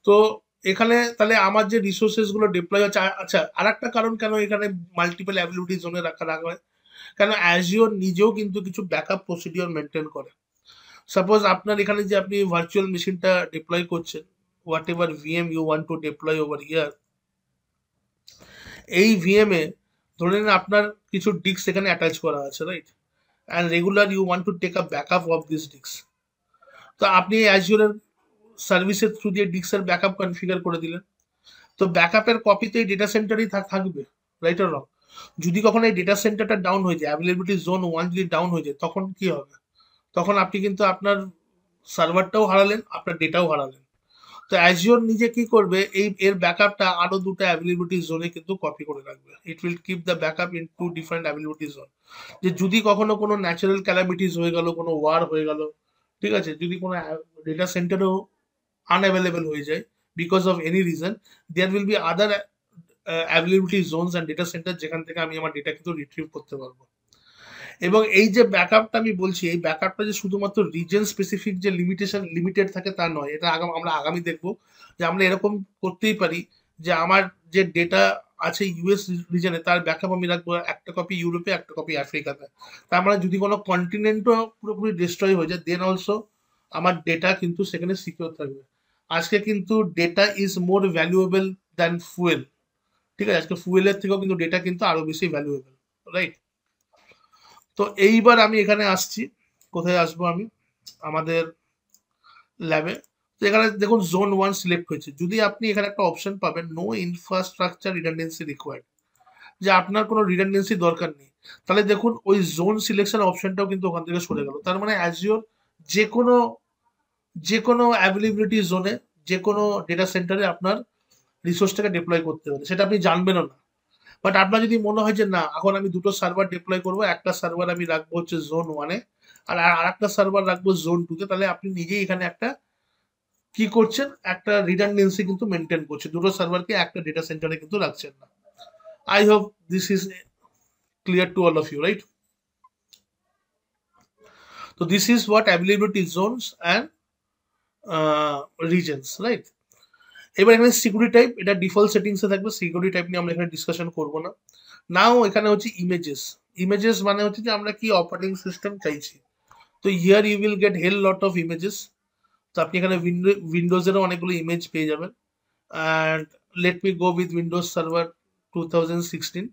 তো এখানে তাহলে আমার যে রিসোর্সেস গুলো ডিপ্লয় হচ্ছে, আচ্ছা আর একটা কারণ কেন এখানে মাল্টিপল অ্যাভেলেবিলিটি জোনে রাখা হয়, কেন অ্যাজিওর নিজেও কিন্তু কিছু ব্যাকআপ প্রসিডিওর মেনটেন করে। সাপোজ আপনার এখানে যে আপনি ভার্চুয়াল মেশিনটা ডিপ্লয় করছেন, whatever VM you want to deploy over here, এই ভিএম এ ধরে নিন আপনার কিছু ডিস্ক এখানে অ্যাটাচ করা আছে, right? And regular you want to take a backup of this disk. তো আপনি অ্যাজিওরের সার্ভিসের থ্রু দিয়ে ডিস্কের ব্যাকআপ কনফিগার করে দিলেন। তো ব্যাকআপের কপি তো এই ডেটা সেন্টারেই থাকবে, রাইট অর রং? যদি কখনো এই ডেটা সেন্টারটা ডাউন হয়ে যায়, অ্যাভেলেবিলিটি জোন 1 যদি ডাউন হয়ে যায়, তখন কি হবে? তখন আপনি কিন্তু আপনার সার্ভারটাও হারালেন, আপনার ডেটাও হারালেন। তো অ্যাজিওর নিজে কি করবে, এর ব্যাকআপটা আরো দুটো অ্যাভেলেবিলিটি জোনে কিন্তু কপি করে রাখবে। It will keep the backup in two different availability zone. যে যদি কখনো কোনো ন্যাচারাল ক্যালামিটিস হয়ে গেল, কোনো ওয়ার হয়ে গেল, ঠিক আছে, যদি কোনো ডেটা সেন্টারও unavailable হয়ে যায় because of any reason, there will be other availability zones and data centre যেখান থেকে আমি আমার ডেটা কিন্তু রিট্রিভ করতে পারবো। এবং এই যে ব্যাকআপটা আমি বলছি, এই ব্যাকআপটা যে শুধুমাত্র রিজন স্পেসিফিক যে লিমিটেড থাকে তা নয়, এটা আমরা আগামী দেখবো যে আমরা এরকম করতেই পারি যে আমার যে ডেটা আছে ইউএস রিজনে, তার ব্যাকআপ আমি রাখবো একটা কপি ইউরোপে, একটা কপি আফ্রিকাতে। তার মানে যদি কোনো কন্টিনেন্টও পুরোপুরি ডিস্ট্রয় হয়ে যায়, দেন অলসো আমার ডেটা কিন্তু সেখানে সিকিউর থাকবে। আজকে কিন্তু data is more valuable than fuel, ঠিক আছে? আজকে ফুয়েলের থেকেও কিন্তু ডেটা কিন্তু আরো বেশি ভ্যালুয়েবল, রাইট? তো এইবার আমি এখানে আসছি, কোথায় আসবো আমি, আমাদের ল্যাবে। তো এখানে দেখুন জোন 1 সিলেক্ট হয়েছে। যদি আপনি এখানে একটা অপশন পাবেন, নো ইনফ্রাস্ট্রাকচার রিডান্ডেন্সি রিকোয়ার্ড, যে আপনার কোনো রিডান্ডেন্সি দরকার নেই, তাহলে দেখুন ওই জোন সিলেকশন অপশনটাও কিন্তু ওখান থেকে সরে গেল। তার মানে অ্যাজিওর যে কোনো যে কোনো অ্যাভেলেবিলিটি জোনে, যে কোনো ডেটা সেন্টারে আপনার রিসোর্সটাকে ডিপ্লয় করতে পারে, সেটা আপনি জানবেনও না। বাট আপনার যদি মনে হয় যে না, এখন আমি দুটো সার্ভার ডিপ্লয় করবো, একটা সার্ভার আমি রাখবো হচ্ছে জোন 1-এ, আর একটা সার্ভার রাখবো জোন 2-তে, তাহলে আপনি নিজেই এখানে একটা কি করছেন, একটা রিডান্ডেন্সি কিন্তু মেনটেন করছেন, দুটো সার্ভারকে একটা ডেটা সেন্টারে কিন্তু রাখছেন না। I hope this is clear to all of you, right? তো this is what availability zones and regions, right? এবার এখানে সিকিউরিটি টাইপ, এটা ডিফল্ট সেটিংসে থাকবে, সিকিউরিটি টাইপ নিয়ে আমরা এখানে ডিসকাশন করবো না। নাও এখানে হচ্ছে ইমেজেস। ইমেজেস মানে হচ্ছে যে আমরা কি অপারেটিং সিস্টেম চাইছি। তো here you will get whole lot of images. তো আপনি এখানে উইন্ডোজেরও অনেকগুলো ইমেজ পেয়ে যাবেন। And let me go with Windows server 2016।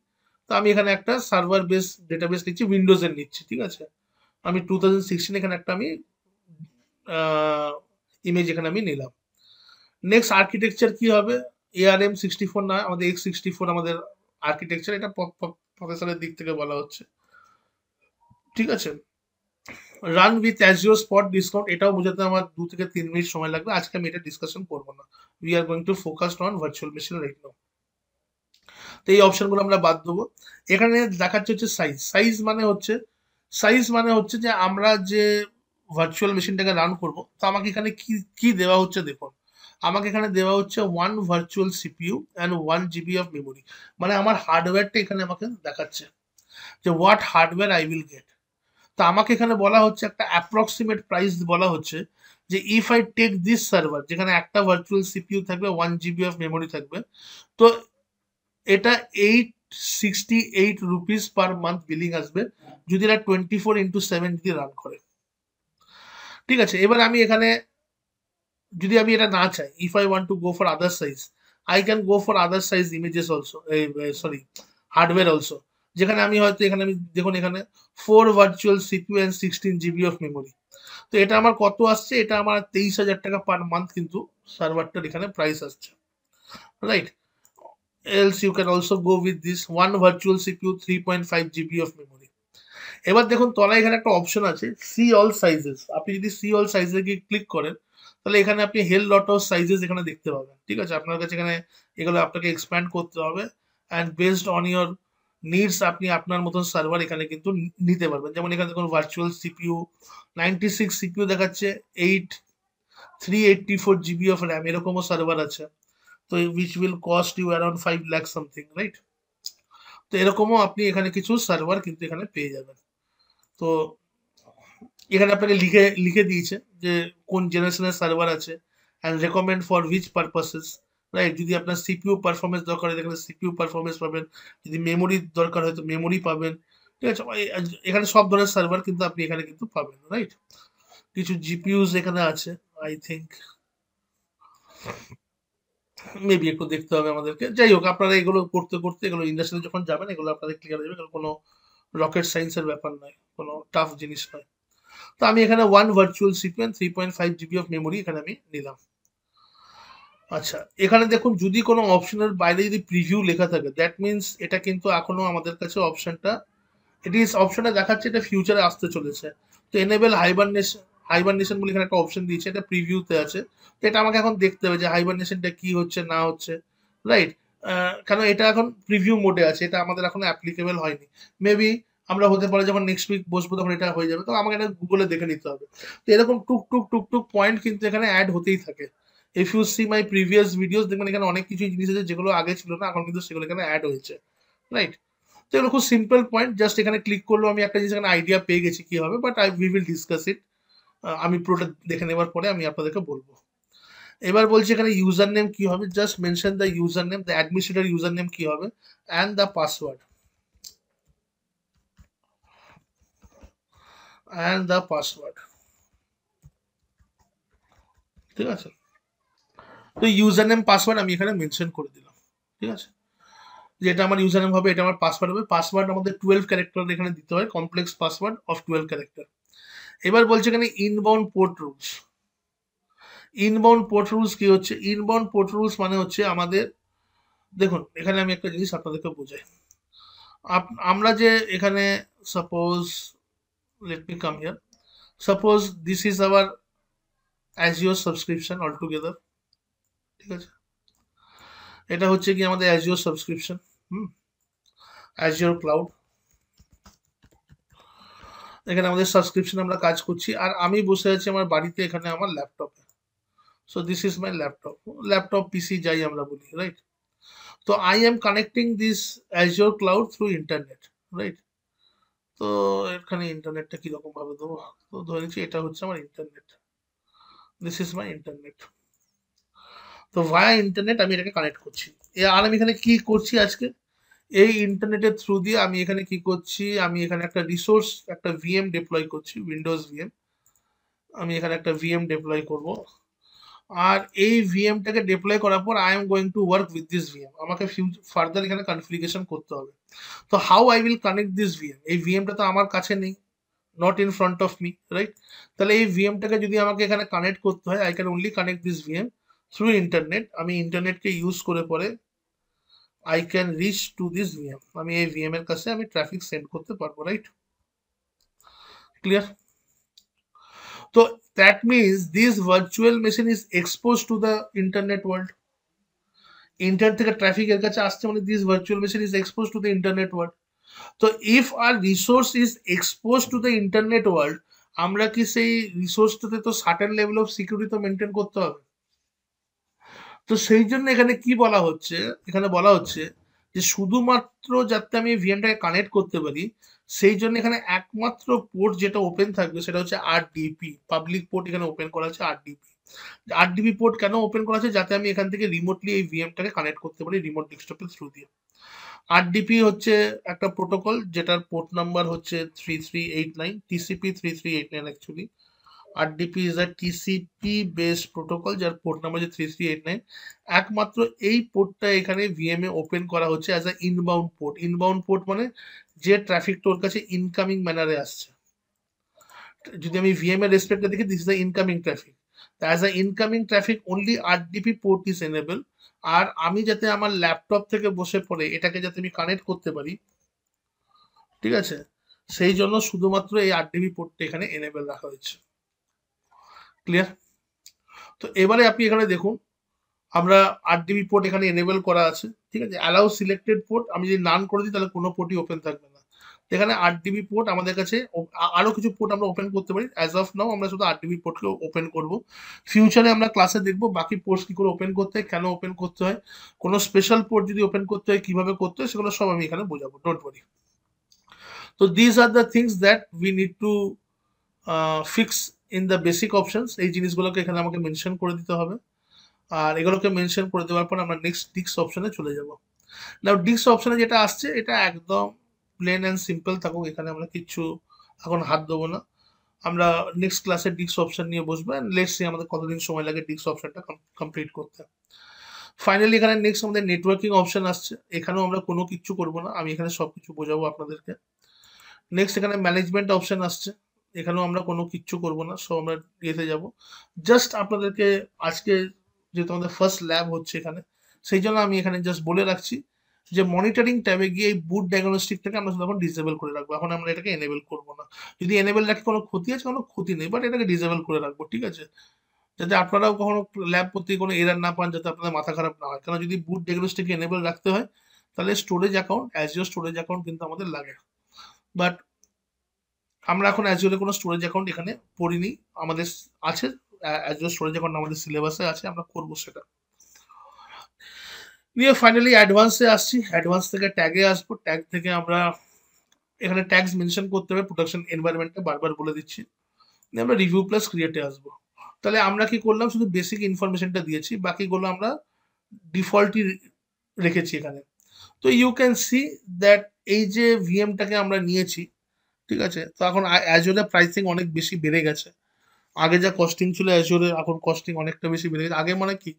তো আমি এখানে একটা সার্ভার বেস ডেটাবেস নিচ্ছি, উইন্ডোজের নিচ্ছি, ঠিক আছে? আমি 2016 এখানে একটা আমি ইমেজ এখানে আমি নিলাম। নেক্সট আর্কিটেকচার কি হবে, ARM64 না, আমাদের X64 আমাদের আর্কিটেকচার, এটা প্রফেসরের দিক থেকে বলা হচ্ছে, ঠিক আছে? Run with Azure spot discount, এটাও বোঝাতে আমার 2 থেকে 3 মিনিট সময় লাগবে, আজকে আমি এটা ডিসকাশন করবো না। We are going to focused on virtual machine right now. তো এই অপশনগুলো আমরা বাদ দেবো। এখানে দেখাচ্ছে হচ্ছে সাইজ মানে হচ্ছে যে আমরা যে ভার্চুয়াল মেশিনটাকে রান করব, তো আমাকে এখানে কি কি দেওয়া হচ্ছে দেখুন। আমাকে এখানে দেওয়া হচ্ছে 1 virtual CPU and 1 GB of memory. মানে আমার হার্ডওয়্যারটা এখানে আমাকে দেখাচ্ছে যে what hardware I will get. তো আমাকে এখানে বলা হচ্ছে একটা অ্যাপ্রক্সিমেট প্রাইস বলা হচ্ছে, যে if I take this server, যেখানে একটা ভার্চুয়াল সিপিইউ থাকবে, 1 GB অফ মেমোরি থাকবে, তো এটা 868 রুপিস পার মান্থ বিলিং আসবে, যদি এটা 24x7 যদি রান করে, ঠিক আছে? এবার আমি এখানে যদি আমি এটা না চাই, if I want to go for other size, I can go for other size images also, sorry hardware also, যেখানে আমি হয়তো এখানে আমি দেখুন এখানে 4 virtual CPU and 16 GB of memory. তো এটা আমার কত আসছে, এটা আমার 23,000 টাকা পার মান্থ কিন্তু সার্ভারটার এখানে প্রাইস আসছে, right? Else you can also go with this 1 virtual CPU, 3.5 GB of memory. এবার দেখুন তলায় এখানে একটা অপশন আছে সি অল সাইজেস। আপনি যদি সি অল সাইজে গিয়ে ক্লিক করেন তাহলে এখানে আপনি হেল লট অফ সাইজেস এখানে দেখতে পাবেন। ঠিক আছে, আপনার কাছে এখানে এগুলো আপনাকে এক্সপ্যান্ড করতে হবে and based on your needs আপনি আপনার মতন সার্ভার এখানে কিন্তু নিতে পারবেন। যেমন এখানে দেখুন ভার্চুয়াল সিপিইউ 96 সিপিইউ দেখাচ্ছে, 384 GB অফ র্যাম, এরকমও সার্ভার আছে। তো which will cost you around 5 lakh something, right? তো এরকমও আপনি এখানে কিছু সার্ভার কিন্তু এখানে পেয়ে যাবেন। তো এখানে আপনাকে লিখে লিখে দিয়েছে যে কোন জেনারেশনের সার্ভার আছে and recommend for which purposes, right? যদি আপনার সিপিইউ পারফরমেন্স দরকার হয় এখানে সিপিইউ পারফরমেন্স পাবেন, যদি মেমোরি দরকার হয় তো মেমোরি পাবেন। ঠিক আছে, এখানে সব ধরনের সার্ভার কিন্তু আপনি এখানে কিন্তু পাবেন, রাইট? কিছু জিপিইউস এখানে আছে, আই থিঙ্ক মেবি একটু দেখতে হবে আমাদেরকে। যাই হোক, আপনারা এগুলো করতে করতে এগুলো ইন্ডাস্ট্রিতে যখন যাবেন এগুলো আপনাদের ক্লিয়ার হয়ে যাবে, এগুলো কোনো রকেট সায়েন্সের ব্যাপার নয়, কোনো টাফ জিনিস নয়। তো আমি এখানে 1 virtual CPU 3.5 GB of memory এখানে আমি নিলাম। আচ্ছা, এখানে দেখুন যদি কোনো অপশনের বাইরে যদি প্রিভিউ লেখা থাকে দ্যাট মিনস এটা কিন্তু এখনো আমাদের কাছে অপশনটা, এটি অপশনে দেখাচ্ছে এটা ফিউচারে আসতে চলেছে। তো এনেবল হাইবারনেশন, হাইবারনেশন বলে এখানে একটা অপশন দিয়েছে, এটা প্রিভিউতে আছে। তো এটা আমাকে এখন দেখতে হবে যে হাইবারনেশনটা কি হচ্ছে না হচ্ছে, রাইট? কারণ এটা এখন প্রিভিউ মোডে আছে, এটা আমাদের এখন অ্যাপ্লিকেবল হয়নি। মেবি আমরা হতে পারে যখন নেক্সট উইক বসবো তখন এটা হয়ে যাবে, তো আমাকে এটা গুগলে দেখে নিতে হবে। তো এরকম টুক টুক টুক টুক পয়েন্ট কিন্তু এখানে অ্যাড হতেই থাকে। If you see my previous videos দেখবেন এখানে অনেক কিছু জিনিস আছে যেগুলো আগে ছিল না, এখন কিন্তু সেগুলো এখানে অ্যাড হয়েছে, রাইট? তো এগুলো খুব সিম্পল পয়েন্ট, জাস্ট এখানে ক্লিক করলেও আমি একটা জিনিস এখানে আইডিয়া পেয়ে গেছি কি হবে, but we will discuss it. আমি পুরোটা দেখে নেবার পরে আমি আপনাদেরকে বলবো। এবার বলছি এখানে ইউজার নেম কি হবে, just mention the user name, the administrator user name কি হবে and the password, and the password. ঠিক আছে, তো ইউজার নেম পাসওয়ার্ড আমি এখানে মেনশন করে দিলাম। ঠিক আছে, যেটা আমার ইউজার নেম হবে এটা আমার পাসওয়ার্ড হবে। পাসওয়ার্ড আমাদের 12 ক্যারেক্টার এখানে দিতে হয়, কমপ্লেক্স পাসওয়ার্ড অফ 12 ক্যারেক্টার। এবার বলছে এখানে inbound port rules. Inbound port rules কি হচ্ছে? ইনবাউন্ড পোর্ট রুলস মানে হচ্ছে আমাদের, দেখুন এখানে আমি একটা জিনিস আপনাদেরকে বোঝাই। আমরা যে এখানে suppose, let me come here, suppose this is our Azure subscription all together. ঠিক আছে, এটা হচ্ছে কি আমাদের অ্যাজিওর সাবস্ক্রিপশন, অ্যাজিওর ক্লাউড। এখানে আমাদের সাবস্ক্রিপশন আমরা কাজ করছি, আর আমি বসে আছি আমার বাড়িতে এখানে আমার ল্যাপটপে। So this is my laptop, laptop PC যাই আমরা বলি, রাইট? তো I am connecting this Azure cloud through internet, right? তো এখানে ইন্টারনেটটা কিরকম ভাবে দেবো? তো ধরে নিচ্ছি এটা হচ্ছে আমার internet, this is my internet. তো ভায়া ইন্টারনেট আমি এটাকে কানেক্ট করছি। আর আমি এখানে কি করছি আজকে, এই ইন্টারনেটের থ্রু দিয়ে আমি এখানে কি করছি, আমি এখানে একটা রিসোর্স, একটা ভিএম ডিপ্লয় করছি, উইন্ডোজ ভিএম। আমি এখানে একটা ভিএম ডিপ্লয় করব, আর এই ভিএমটাকে ডিপ্লয় করার পর I am going to work with this VM. আমাকে ফার্দার এখানে কনফিগারেশন করতে হবে। তো how I will connect this VM, এই ভিএমটা তো আমার কাছে নেই, not in front of me, right? তাহলে এই ভিএমটাকে যদি আমাকে এখানে কানেক্ট করতে হয় I can only connect this VM through internet. আমি ইন্টারনেটকে ইউজ করে পরে I can reach to this VM, আমি এই ভিএম এর কাছে আমি ট্রাফিক সেন্ড করতে পারবো, রাইট? ক্লিয়ার? তো that means this virtual machine is expose to the internet world. Internet থেকে ট্রাফিক এর কাছে আসছে মানে this virtual machine is expose to the internet world. তো if our resource is expose to the internet world, আমরা কি সেই রিসোর্সটাতে তো সার্টেন লেভেল অফ সিকিউরিটি তো মেনটেন করতে হবে। তো সেই জন্য এখানে কি বলা হচ্ছে, এখানে বলা হচ্ছে যে শুধুমাত্র যাতে আমি ভিএমটাকে কানেক্ট করতে পারি সেই জন্য এখানে একমাত্র পোর্ট যেটা ওপেন থাকবে সেটা হচ্ছে আরডিপি, পাবলিক পোর্ট এখানে ওপেন করা আছে আরডিপি। আরডিপি পোর্ট কেন ওপেন করা আছে? যাতে আমি এখান থেকে রিমোটলি এই ভিএমটাকে কানেক্ট করতে পারি রিমোট ডেস্কটপের থ্রু দিয়ে। আরডিপি হচ্ছে একটা প্রোটোকল যেটার পোর্ট নাম্বার হচ্ছে 3389, TCP 3389 actually. RDP is a TCP based protocol যার পোর্ট নাম্বার হচ্ছে 3389। একমাত্র এই পোর্টটা এখানে ভিএম এ ওপেন করা হচ্ছে as a inbound port. Inbound port মানে যে ট্রাফিকটা ওর কাছে ইনকামিং ম্যানারে আসছে। যদি আমি ভিএম এর রেসপেক্টে দেখি this is the incoming traffic. As a incoming traffic only RDP port is enable. আর আমি যাতে আমার ল্যাপটপ থেকে বসে পড়ে এটাকে যাতে আমি কানেক্ট করতে পারি, ঠিক আছে, সেই জন্য শুধুমাত্র এই 8 জিবি পোর্টটা এখানে এনেবল রাখা হয়েছে। ক্লিয়ার? তো এবারে আপনি এখানে দেখুন, আমরা 8 জিবি পোর্ট এখানে এনেবল করা আছে, ঠিক আছে? অ্যালাউ সিলেক্টেড পোর্ট আমি যদি নান করে দিই তাহলে কোনো পোর্টই ওপেন থাকবে না। তো এখানে 8 জিবি পোর্ট আমাদের কাছে আরো কিছু পোর্ট আমরা ওপেন করতে পারি। অ্যাজ অফ নাও আমরা শুধু 8 জিবি পোর্টকে ওপেন করব। ফিউচারে আমরা ক্লাসে দেখবো বাকি পোর্টস কি করে ওপেন করতে হয়, কেন ওপেন করতে হয়, কোনো স্পেশাল পোর্ট যদি ওপেন করতে হয় কিভাবে করতে হয়, সেগুলো সব আমি এখানে বোঝাবো, ডোন্ট ওয়ারি। তো this are the things that we need to fix in the basic options. এই জিনিসগুলোকে এখানে আমাকে মেনশন করে দিতে হবে। আর এগুলোকে মেনশন করে দেওয়ার পর আমরা নেক্সট ডিস্ক অপশনে চলে যাব। নাও ডিস্ক অপশনে যেটা আসছে এটা একদম প্লেন অ্যান্ড সিম্পল থাকুক, এখানে আমরা কিচ্ছু এখন হাত দেবো না। আমরা নেক্সট ক্লাসে ডিস্ক অপশন নিয়ে বসবো, অ্যান্ড লেটস সি আমাদের কতদিন সময় লাগে ডিস্ক অপশনটা কমপ্লিট করতে। ফাইনালি এখানে নেক্সট আমাদের নেটওয়ার্কিং অপশন আসছে, এখানেও আমরা কোনো কিছু করবো না, আমি এখানে সব কিছু বোঝাবো আপনাদেরকে। নেক্সট এখানে ম্যানেজমেন্ট অপশন আসছে, এখানেও আমরা কোনো কিচ্ছু করবো না, সো আমরা ইয়েতে যাব। জাস্ট আপনাদেরকে আজকে যেহেতু আমাদের ফার্স্ট ল্যাব হচ্ছে এখানে, সেই জন্য আমি এখানে জাস্ট বলে রাখছি যে মনিটরিং ট্যাবে গিয়ে এই বুট ডায়াগনস্টিকটাকে আমরা শুধু এখন ডিসেবল করে রাখবো, এখন আমরা এটাকে এনেবল করবো না। যদি এনেবল রাখি কোনো ক্ষতি আছে, কোনো ক্ষতি নেই, বাট এটাকে ডিসেবল করে রাখবো, ঠিক আছে? যাতে আপনারাও কখনো ল্যাব করতে কোনো এরার না পান, যাতে আপনাদের মাথা খারাপ না হয়। কারণ যদি বুট ডায়াগনস্টিক এনেবল রাখতে হয় তাহলে storage account, Azure storage account কিন্তু আমাদের লাগে। বাট আমরা এখন অ্যাজিওরে কোনো স্টোরেজ অ্যাকাউন্ট এখানে পড়িনি, আমাদের আছে অ্যাজিওর স্টোরেজ অ্যাকাউন্ট আমাদের সিলেবাসে আছে, আমরা করবো সেটা নিয়ে। ফাইনালি অ্যাডভান্সে আসছি, অ্যাডভান্স থেকে ট্যাগে আসবো, ট্যাগ থেকে আমরা এখানে ট্যাগস মেনশন করতে হবে প্রোডাকশন এনভায়রনমেন্টে, বারবার বলে দিচ্ছি। নিয়ে আমরা রিভিউ প্লাস ক্রিয়েটে আসবো। তাহলে আমরা কি করলাম, শুধু বেসিক ইনফরমেশনটা দিয়েছি, বাকিগুলো আমরা ডিফল্টই রেখেছি এখানে। তো ইউ ক্যান সি দ্যাট এই যে ভিএমটাকে আমরা নিয়েছি, ঠিক আছে? তো এখন অ্যাজোরে প্রাইসিং অনেক বেশি বেড়ে গেছে। আগে যা কস্টিং ছিল অ্যাজোরে, এখন কস্টিং অনেকটা বেশি বেড়ে গেছে। আগে মানে কি,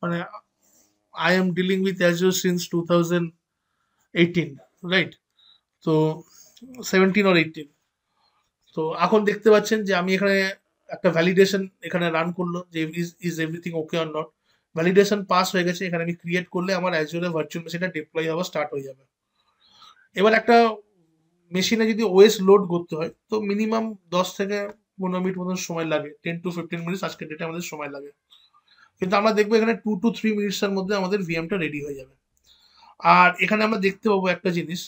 মানে I am dealing with Azure since 2018, right? তো 17 or 18। তো এখন দেখতে পাচ্ছেন যে আমি এখানে একটা ভ্যালিডেশন এখানে রান করলো যে is everything okay or not. Validation pass হয়ে গেছে, এখানে আমি ক্রিয়েট করলে আমার অ্যাজোরে ভার্চুয়াল মেশিনটা ডিপ্লয় হওয়া স্টার্ট হয়ে যাবে। এবার একটা মেশিনে যদি ওএস লোড করতে হয় তো মিনিমাম 10 থেকে 15 মিনিট মতন সময় লাগে, 10 to 15 মিনিটস আজকের ডেটে আমাদের সময় লাগে। কিন্তু আমরা দেখবো এখানে 2 to 3 মিনিটস এর মধ্যে আমাদের ভিএমটা রেডি হয়ে যাবে। আর এখানে আমরা দেখতে পাবো একটা জিনিস,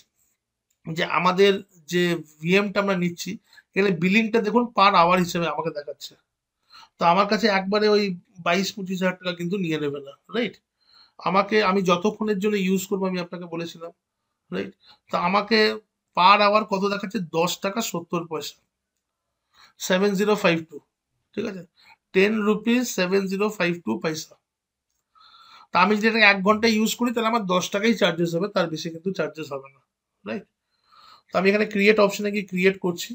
যে আমাদের যে ভিএমটা আমরা নিচ্ছি, এখানে বিলিংটা দেখুন পার আওয়ার হিসেবে আমাকে দেখাচ্ছে। তো আমার কাছে একবারে ওই 22-25 হাজার টাকা কিন্তু নিয়ে নেবে না, রাইট? আমি যতক্ষণের জন্য ইউজ করবো আমি আপনাকে বলেছিলাম, রাইট? তো আমাকে পার আওয়ার কত দেখাচ্ছে, 10 টাকা 70 পয়সা, 7052, ঠিক আছে? 10 রুপিস 7052 পয়সা। তা আমি যদি এটা 1 ঘন্টা ইউজ করি তাহলে আমার 10 টাকাই চার্জেস হবে, তার বেশি কিন্তু চার্জেস হবে না, রাইট? তো আমি এখানে ক্রিয়েট অপশনে গিয়ে ক্রিয়েট করছি।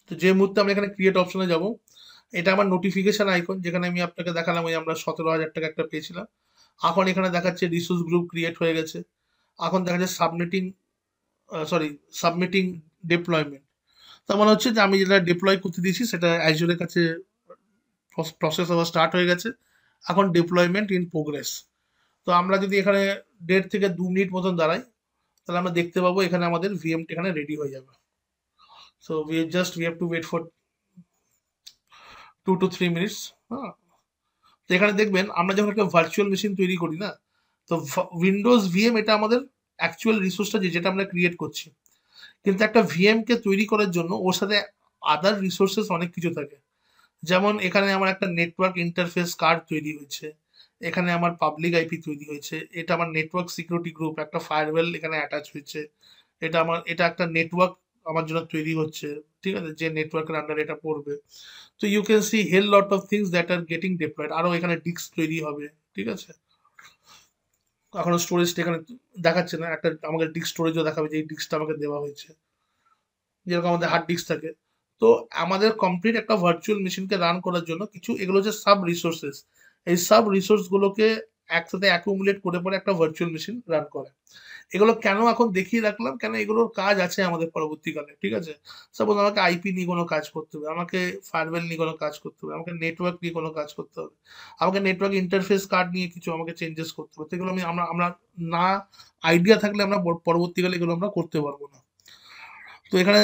তো যে মুহূর্তে আমরা এখানে ক্রিয়েট অপশনে যাব, এটা আমার নোটিফিকেশন আইকন, যেখানে আমি আপনাকে দেখালাম ওই আমরা 17 হাজার টাকা একটা পেয়েছিলাম। এখন এখানে দেখাচ্ছে রিসোর্স গ্রুপ ক্রিয়েট হয়ে গেছে। এখন দেখা যাচ্ছে সাবমিটিং ডিপ্লয়মেন্ট। তার মানে হচ্ছে যে আমি যেটা ডিপ্লয় করতে দিয়েছি সেটা অ্যাজুরের কাছে প্রসেস হওয়া স্টার্ট হয়ে গেছে। এখন ডিপ্লয়মেন্ট ইন প্রোগ্রেস। তো আমরা যদি এখানে 1.5 থেকে 2 মিনিট মতন দাঁড়াই, তাহলে আমরা দেখতে পাবো এখানে আমাদের ভিএমটি এখানে রেডি হয়ে যাবে। So we have to wait for 2 to 3 minutes. হ্যাঁ, তো এখানে দেখবেন আমরা যখন একটা ভার্চুয়াল মেশিন তৈরি করি না, তো উইন্ডোজ ভিএম এটা আমাদের অ্যাকচুয়াল রিসোর্সটা যেটা আমরা ক্রিয়েট করছি। কিন্তু একটা ভিএম কে তৈরি করার জন্য ওর সাথে আদার রিসোর্সেস অনেক কিছু থাকে। যেমন এখানে আমার একটা নেটওয়ার্ক ইন্টারফেস কার্ড তৈরি হয়েছে, এখানে আমার পাবলিক আইপি তৈরি হয়েছে, এটা আমার নেটওয়ার্ক সিকিউরিটি গ্রুপ, একটা ফায়ারওয়েল এখানে অ্যাটাচ হয়েছে, এটা একটা নেটওয়ার্ক আমার জন্য তৈরি হচ্ছে, ঠিক আছে? যে নেটওয়ার্কের আন্ডারে এটা পড়বে। তো you can see whole lot of things that are getting deployed. আরো এখানে ডিস্ক তৈরি হবে, ঠিক আছে? এখনো স্টোরেজটা এখানে দেখাচ্ছে না, একটা আমাকে ডিস্ক স্টোরেজও দেখাবে যে এই ডিস্কটা আমাকে দেওয়া হয়েছে, যেরকম আমাদের হার্ড ডিস্ক থাকে। তো আমাদের কমপ্লিট একটা ভার্চুয়াল মেশিনকে রান করার জন্য কিছু এগুলো হচ্ছে সাব রিসোর্সেস। এই সাব রিসোর্স গুলোকে একসাথে অ্যাকুমুলেট করে পরে একটা ভার্চুয়াল মেশিন রান করে। এগুলো কেন এখন দেখিয়ে রাখলাম, কেন এগুলোর কাজ আছে আমাদের পরবর্তীকালে, ঠিক আছে? সাপোজ আমাকে আইপি নিয়ে কোনো কাজ করতে হবে, আমাকে ফায়ারওয়েল নিয়ে কোনো কাজ করতে হবে, আমাকে নেটওয়ার্ক নিয়ে কোনো কাজ করতে হবে, আমাকে নেটওয়ার্ক ইন্টারফেস কার্ড নিয়ে কিছু আমাকে চেঞ্জেস করতে হবে। তো এগুলো আমরা আমরা না আইডিয়া থাকলে আমরা পরবর্তীকালে এগুলো আমরা করতে পারবো না। তো এখানে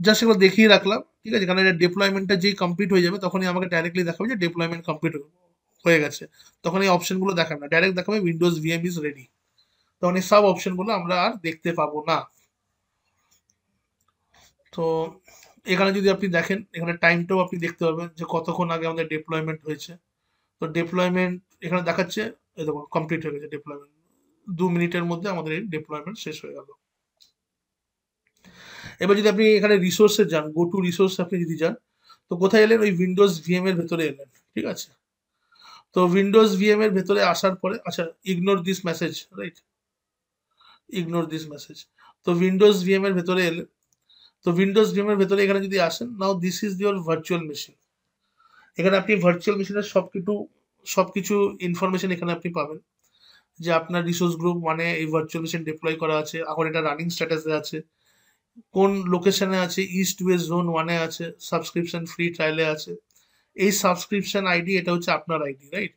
জাস্ট এগুলো দেখিয়ে রাখলাম, ঠিক আছে? কারণ এটা ডিপ্লয়মেন্টটা যেই কমপ্লিট হয়ে যাবে তখনই আমাকে ডাইরেক্টলি দেখাবে যে ডিপ্লয়মেন্ট কমপ্লিট হয়ে গেছে। তখন এই অপশনগুলো দেখাবে না, ডাইরেক্ট দেখাবে উইন্ডোজ ভিএম ইজ রেডি। তখন এই সব অপশনগুলো আমরা আর দেখতে পাবো না। তো এখানে যদি আপনি দেখেন, এখানে টাইমটাও আপনি দেখতে পাবেন যে কতক্ষণ আগে আমাদের ডিপ্লয়মেন্ট হয়েছে। তো ডিপ্লয়মেন্ট এখানে দেখাচ্ছে, এই দেখুন কমপ্লিট হয়ে গেছে ডিপ্লয়মেন্ট, 2 মিনিটের মধ্যে আমাদের এই ডিপ্লয়মেন্ট শেষ হয়ে গেল। এবার যদি আপনি এখানে রিসোর্সে যান, গো টু রিসোর্স আপনি যদি যান, তো কোথায় এলেন? ওই উইন্ডোজ ভিএম এর ভেতরে এলেন, ঠিক আছে? তো উইন্ডোজ ভিএম এর ভেতরে আসার পরে, আচ্ছা, ignore this message, right, ignore this message. তো উইন্ডোজ ভিএম এর ভেতরে এলেন। তো উইন্ডোজ ভিএম এর ভেতরে এখানে যদি আসেন, now this is your virtual machine. এখানে আপনি ভার্চুয়াল মেশিনের সবকিছু ইনফরমেশন এখানে আপনি পাবেন, যে আপনার রিসোর্স গ্রুপ মানে এই ভার্চুয়াল মেশিন ডিপ্লয় করা আছে, এখন এটা রানিং স্ট্যাটাসে আছে, কোন লোকেশনে আছে, ইস্ট ওয়েস্ট জোন 1-এ আছে, সাবস্ক্রিপশন ফ্রি ট্রায়ালে আছে। এই সাবস্ক্রিপশন আইডি, এটা হচ্ছে আপনার আইডি, রাইট?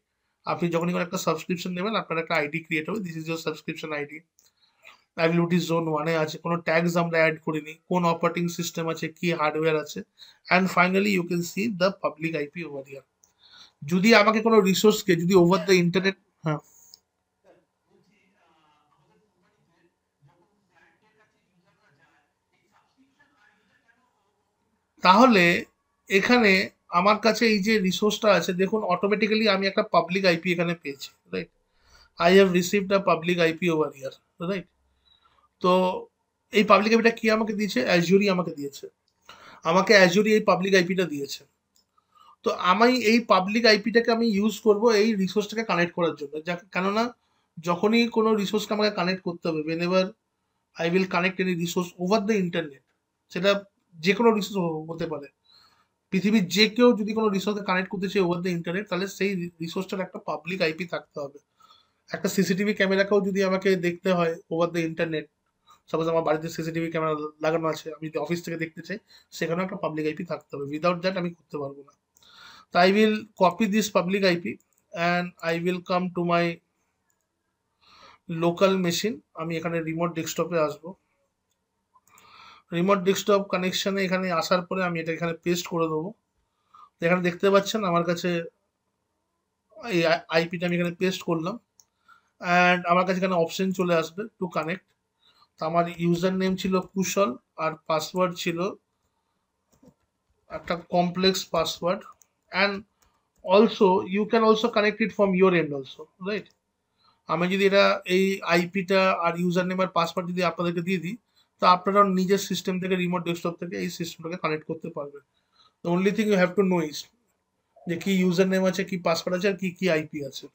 আপনি যখনই কোনো একটা সাবস্ক্রিপশন নেবেন, আপনার একটা আইডি ক্রিয়েট হবে, this is your subscription ID. Availability zone 1-এ আছে, কোনো ট্যাগস আমরা অ্যাড করিনি, কোন অপারেটিং সিস্টেম আছে, কি হার্ডওয়্যার আছে, and finally you can see the public IP over here. যদি আমাকে কোনো রিসোর্সকে যদি ওভার দ্য ইন্টারনেট, হ্যাঁ, তাহলে এখানে আমার কাছে এই যে রিসোর্সটা আছে, দেখুন অটোমেটিক্যালি আমি একটা পাবলিক আইপি এখানে পেয়েছি, right? I have received a public IP over here, right? তো এই পাবলিক আইপিটা কি আমাকে দিয়েছে? অ্যাজুরি আমাকে দিয়েছে। আমাকে অ্যাজুরি এই পাবলিক আইপিটা দিয়েছে। তো আমি এই পাবলিক আইপিটাকে আমি ইউজ করব এই রিসোর্সটাকে কানেক্ট করার জন্য, কেননা যখনই কোনো রিসোর্সকে আমাকে কানেক্ট করতে হবে, whenever I will connect any resource over the internet, সেটা যে কোনো রিসোর্স হতে পারে, পৃথিবীর যে কেউ যদি কোনো রিসোর্সকে কানেক্ট করতে চায় ওভার দ্য ইন্টারনেট, তাহলে সেই রিসোর্সটার একটা পাবলিক আইপি থাকতে হবে। একটা সিসিটিভি ক্যামেরাকেও যদি আমাকে দেখতে হয় ওভার দ্য ইন্টারনেট, সাপোজ আমার বাড়িতে সিসিটিভি ক্যামেরা লাগানো আছে, আমি যদি অফিস থেকে দেখতে চাই, সেখানেও একটা পাবলিক আইপি থাকতে হবে, উইদাউট দ্যাট আমি করতে পারবো না। তো I will copy this public IP and I will come to my local machine. আমি এখানে রিমোট ডেস্কটপে আসবো। রিমোট ডেস্কটপ কানেকশনে এখানে আসার পরে আমি এটা এখানে পেস্ট করে দেবো। এখানে দেখতে পাচ্ছেন আমার কাছে এই আইপিটা আমি এখানে পেস্ট করলাম, অ্যান্ড আমার কাছে এখানে অপশন চলে আসবে টু কানেক্ট। তো আমার ইউজার নেম ছিল কুশল, আর পাসওয়ার্ড ছিল একটা complex password, and also you can also connect it from your end also, right? আমি যদি এটা এই আইপিটা আর ইউজার নেম আর পাসওয়ার্ড যদি আপনাদেরকে দিয়ে দিই, তো আপনারা নিজের সিস্টেম থেকে, রিমোট ডেস্কটপ থেকে এই সিস্টেমটাকে কানেক্ট করতে পারবেন। The only thing you have to know is যে কি ইউজার নেম আছে, কি পাসওয়ার্ড আছে, আর কি কি আইপি আছে।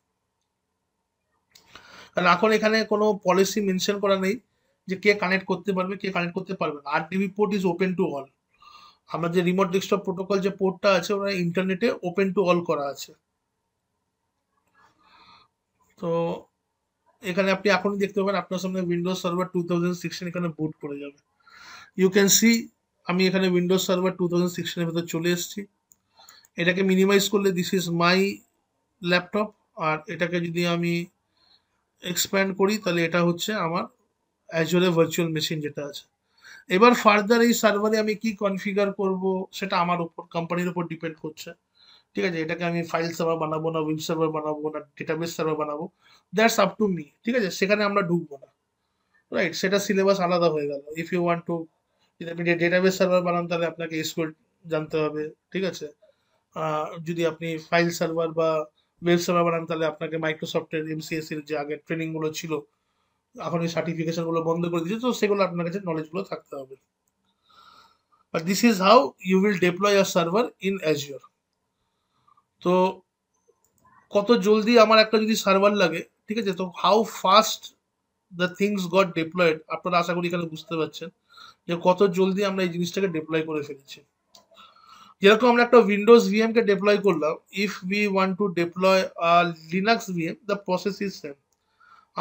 কারণ এখন এখানে কোনো পলিসি মেনশন করা নেই যে কে কানেক্ট করতে পারবে, কে কানেক্ট করতে পারবে না। RDB port is open to all. আমার যে রিমোট ডেস্কটপ প্রোটোকল যে পোর্টটা আছে, ওরা ইন্টারনেটে ওপেন টু অল করা আছে। তো এখানে আপনি এখনই দেখতে পাবেন আপনার সামনে উইন্ডোজ সার্ভার 2016 এখানে বুট করে যাবে। ইউ ক্যান সি আমি এখানে উইন্ডোজ সার্ভার 2016 এর ভেতর চলে এসেছি। এটাকে মিনিমাইজ করলে দিস ইজ মাই ল্যাপটপ, আর এটাকে যদি আমি এক্সপ্যান্ড করি, তাহলে এটা হচ্ছে আমার অ্যাজুরে ভার্চুয়াল মেশিন যেটা আছে। এবার ফার্দার এই সার্ভারে আমি কি কনফিগার করব, সেটা আমার উপর, কোম্পানির উপর ডিপেন্ড করছে, ঠিক আছে? এটাকে আমি ফাইল সার্ভার বানাবো না, ওয়েব সার্ভার বানাবো না, ডেটাবেস সার্ভার বানাবো, দ্যাটস আপ টু মি, ঠিক আছে? সেখানে আমরা ঢুকবো না, রাইট? সেটা সিলেবাস আলাদা হয়ে গেল। ইফ ইউ ওয়ান্ট টু, যদি আপনি ডেটাবেস সার্ভার বানান, তাহলে আপনাকে এসকিউএল জানতে হবে, ঠিক আছে? যদি আপনি ফাইল সার্ভার বা ওয়েব সার্ভার বানান, তাহলে আপনাকে মাইক্রোসফটের এমসিএস এর যে আগে ট্রেনিং গুলো ছিল, এখন এই সার্টিফিকেশন গুলো বন্ধ করে দিয়েছে, তো সেগুলো আপনার কাছে নলেজ গুলো থাকতে হবে। But this is how you will deploy a server in Azure. তো কত জলদি আমার একটা যদি সার্ভার লাগে, ঠিক আছে, তো how fast the things goat diploid, আপনারা আশা করি এখানে বুঝতে পারছেন যে কত জলদি আমরা এই জিনিসটাকে ডিপ্লয় করে ফেলেছি। যেরকম আমরা একটা উইন্ডোজ ভিএম কে ডিপ্লয় করলাম, if we want to deploy Linux VM, the process is same.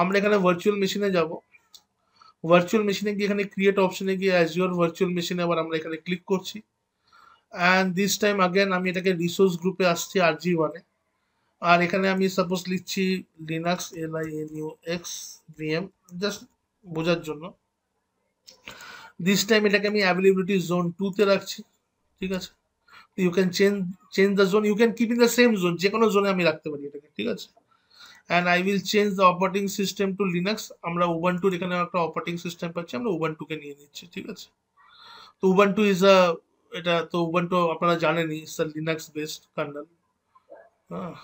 আমরা এখানে ভার্চুয়াল মেশিনে যাব, ভার্চুয়াল মেশিনে গিয়ে এখানে ক্রিয়েট অপশনে গিয়ে অ্যাজিওর ভার্চুয়াল মেশিনে আবার আমরা এখানে ক্লিক করছি, অ্যান্ড দিস টাইম আগেন আমি এটাকে রিসোর্স গ্রুপে আসছি RG1 এ, আর এখানে আমি সাপোজ লিখছি লিনাক্স LINUX VM, জাস্ট বোঝার জন্য। দিস টাইম এটাকে আমি অ্যাভেলেবিলিটি জোন 2 তে রাখছি, ঠিক আছে। You can change the zone, you can keep in the same zone, যে কোনো জোনে আমি রাখতে পারি এটাকে, ঠিক আছে। And I will change the operating system to Linux. আমরা উবান্টুর এখানে একটা অপারেটিং সিস্টেম পাচ্ছি, আমরা উবান্টুকে নিয়ে নিচ্ছি, ঠিক আছে। তো উবান্টু ইজ আ, এটা তো উবান্টু আপনারা জানেনই, it's a Linux based kernel. হ্যাঁ,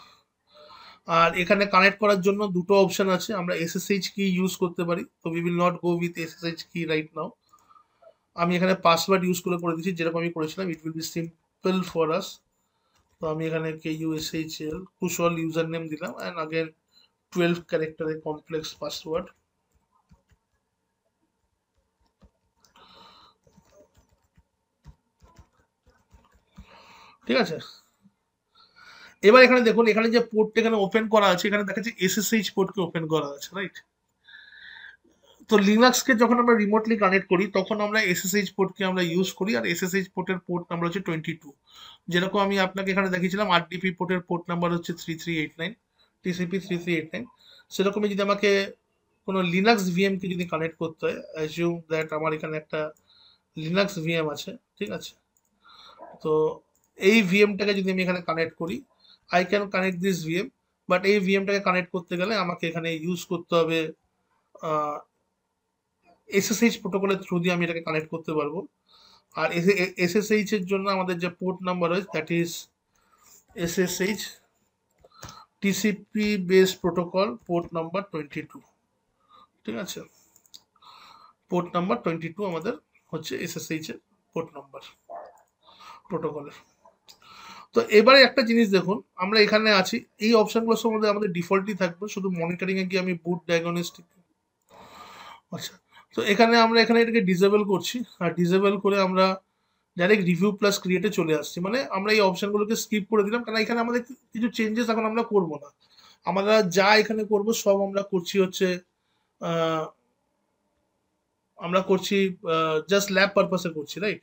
আর এখানে কানেক্ট করার জন্য দুটো অপশন আছে, আমরা SSH কি ইউজ করতে পারি, তো we will not go with SSH কি রাইট নাও। আমি এখানে পাসওয়ার্ড ইউজ করে দিচ্ছি, যেরকম আমি করেছিলাম, it will be simple for us. তো আমি এখানে KUSHL কুশল ইউজার নেম দিলাম, অ্যান্ড আগেন 12 ক্যারেক্টারে কমপ্লেক্স পাসওয়ার্ড। ঠিক আছে। এবার এখানে দেখুন, এখানে যে পোর্ট এখানে ওপেন করা আছে, এখানে দেখাচ্ছে SSH পোর্টকে ওপেন করা আছে, রাইট। তো লিনাক্সকে যখন আমরা রিমোটলি কানেক্ট করি তখন আমরা SSH পোর্টকে আমরা ইউজ করি, আর SSH পোর্টের পোর্ট নাম্বার হচ্ছে 22। যেরকম আমি আপনাকে এখানে দেখিয়েছিলাম RDP পোর্টের পোর্ট নাম্বার হচ্ছে 3389, TCP 3389। সেরকমই যদি আমাকে কোনো লিনাক্স ভিএম কে যদি কানেক্ট করতে হয়, অ্যাজিউম দ্যাট আমার এখানে একটা লিনাক্স ভিএম আছে, ঠিক আছে। তো এই ভিএমটাকে যদি আমি এখানে কানেক্ট করি, I can connect this VM, but এই ভিএমটাকে কানেক্ট করতে গেলে আমাকে এখানে ইউজ করতে হবে SSH প্রোটোকলের থ্রু দিয়ে আমি এটাকে কানেক্ট করতে পারবো। আর SSH এর জন্য আমাদের যে পোর্ট নাম্বার রয়েছে, that is SSH TCP base protocol port number 22, ঠিক আছে। পোর্ট নাম্বার 22 আমাদের হচ্ছে SSH এর পোর্ট নাম্বার প্রোটোকলের। তো এবারে একটা জিনিস দেখুন, আমরা এখানে আছি, এই অপশনগুলোর সম্বন্ধে আমাদের ডিফল্টই থাকবে, শুধু মনিটরিং এ গিয়ে আমি বুট ডায়াগনস্টিক, আচ্ছা। তো এখানে আমরা এখানে এটাকে ডিসেবল করছি, আর ডিসেবল করে আমরা ডাইরেক্ট রিভিউ প্লাস ক্রিয়েটে চলে আসছি, মানে আমরা এই অপশনগুলোকে স্কিপ করে দিলাম, কারণ এখানে আমাদের কিছু চেঞ্জেস এখন আমরা করব না। আমরা যা এখানে করব সব আমরা করছি হচ্ছে আহ, আমরা করছি জাস্ট ল্যাব পারপাসে করছি, রাইট।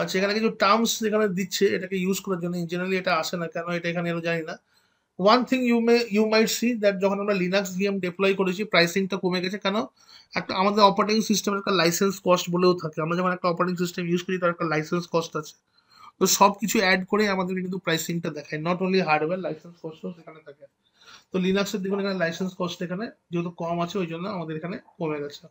আচ্ছা, এখানে কিছু টার্মস এখানে দিচ্ছে এটাকে ইউজ করার জন্য, জেনারেলি এটা আসে না, কেন এটা এখানে এলো জানি না। One thing you might see that যখন আমরা লিনাক্স ভিএম ডিপ্লয় করেছি প্রাইসিংটা কমে গেছে, কেন? একটা আমাদের অপারেটিং সিস্টেমের একটা লাইসেন্স কস্ট বলেও থাকে, আমরা যখন একটা অপারেটিং সিস্টেম ইউজ করি তার একটা লাইসেন্স কস্ট আছে। তো সব কিছু অ্যাড করে আমাদের কিন্তু প্রাইসিংটা দেখায়, নট অনলি হার্ডওয়্যার, লাইসেন্স কস্টও সেখানে থাকে। তো লিনাক্সের দেখুন এখানে লাইসেন্স কস্ট এখানে যেহেতু কম আছে, ওই জন্য আমাদের এখানে কমে গেছে।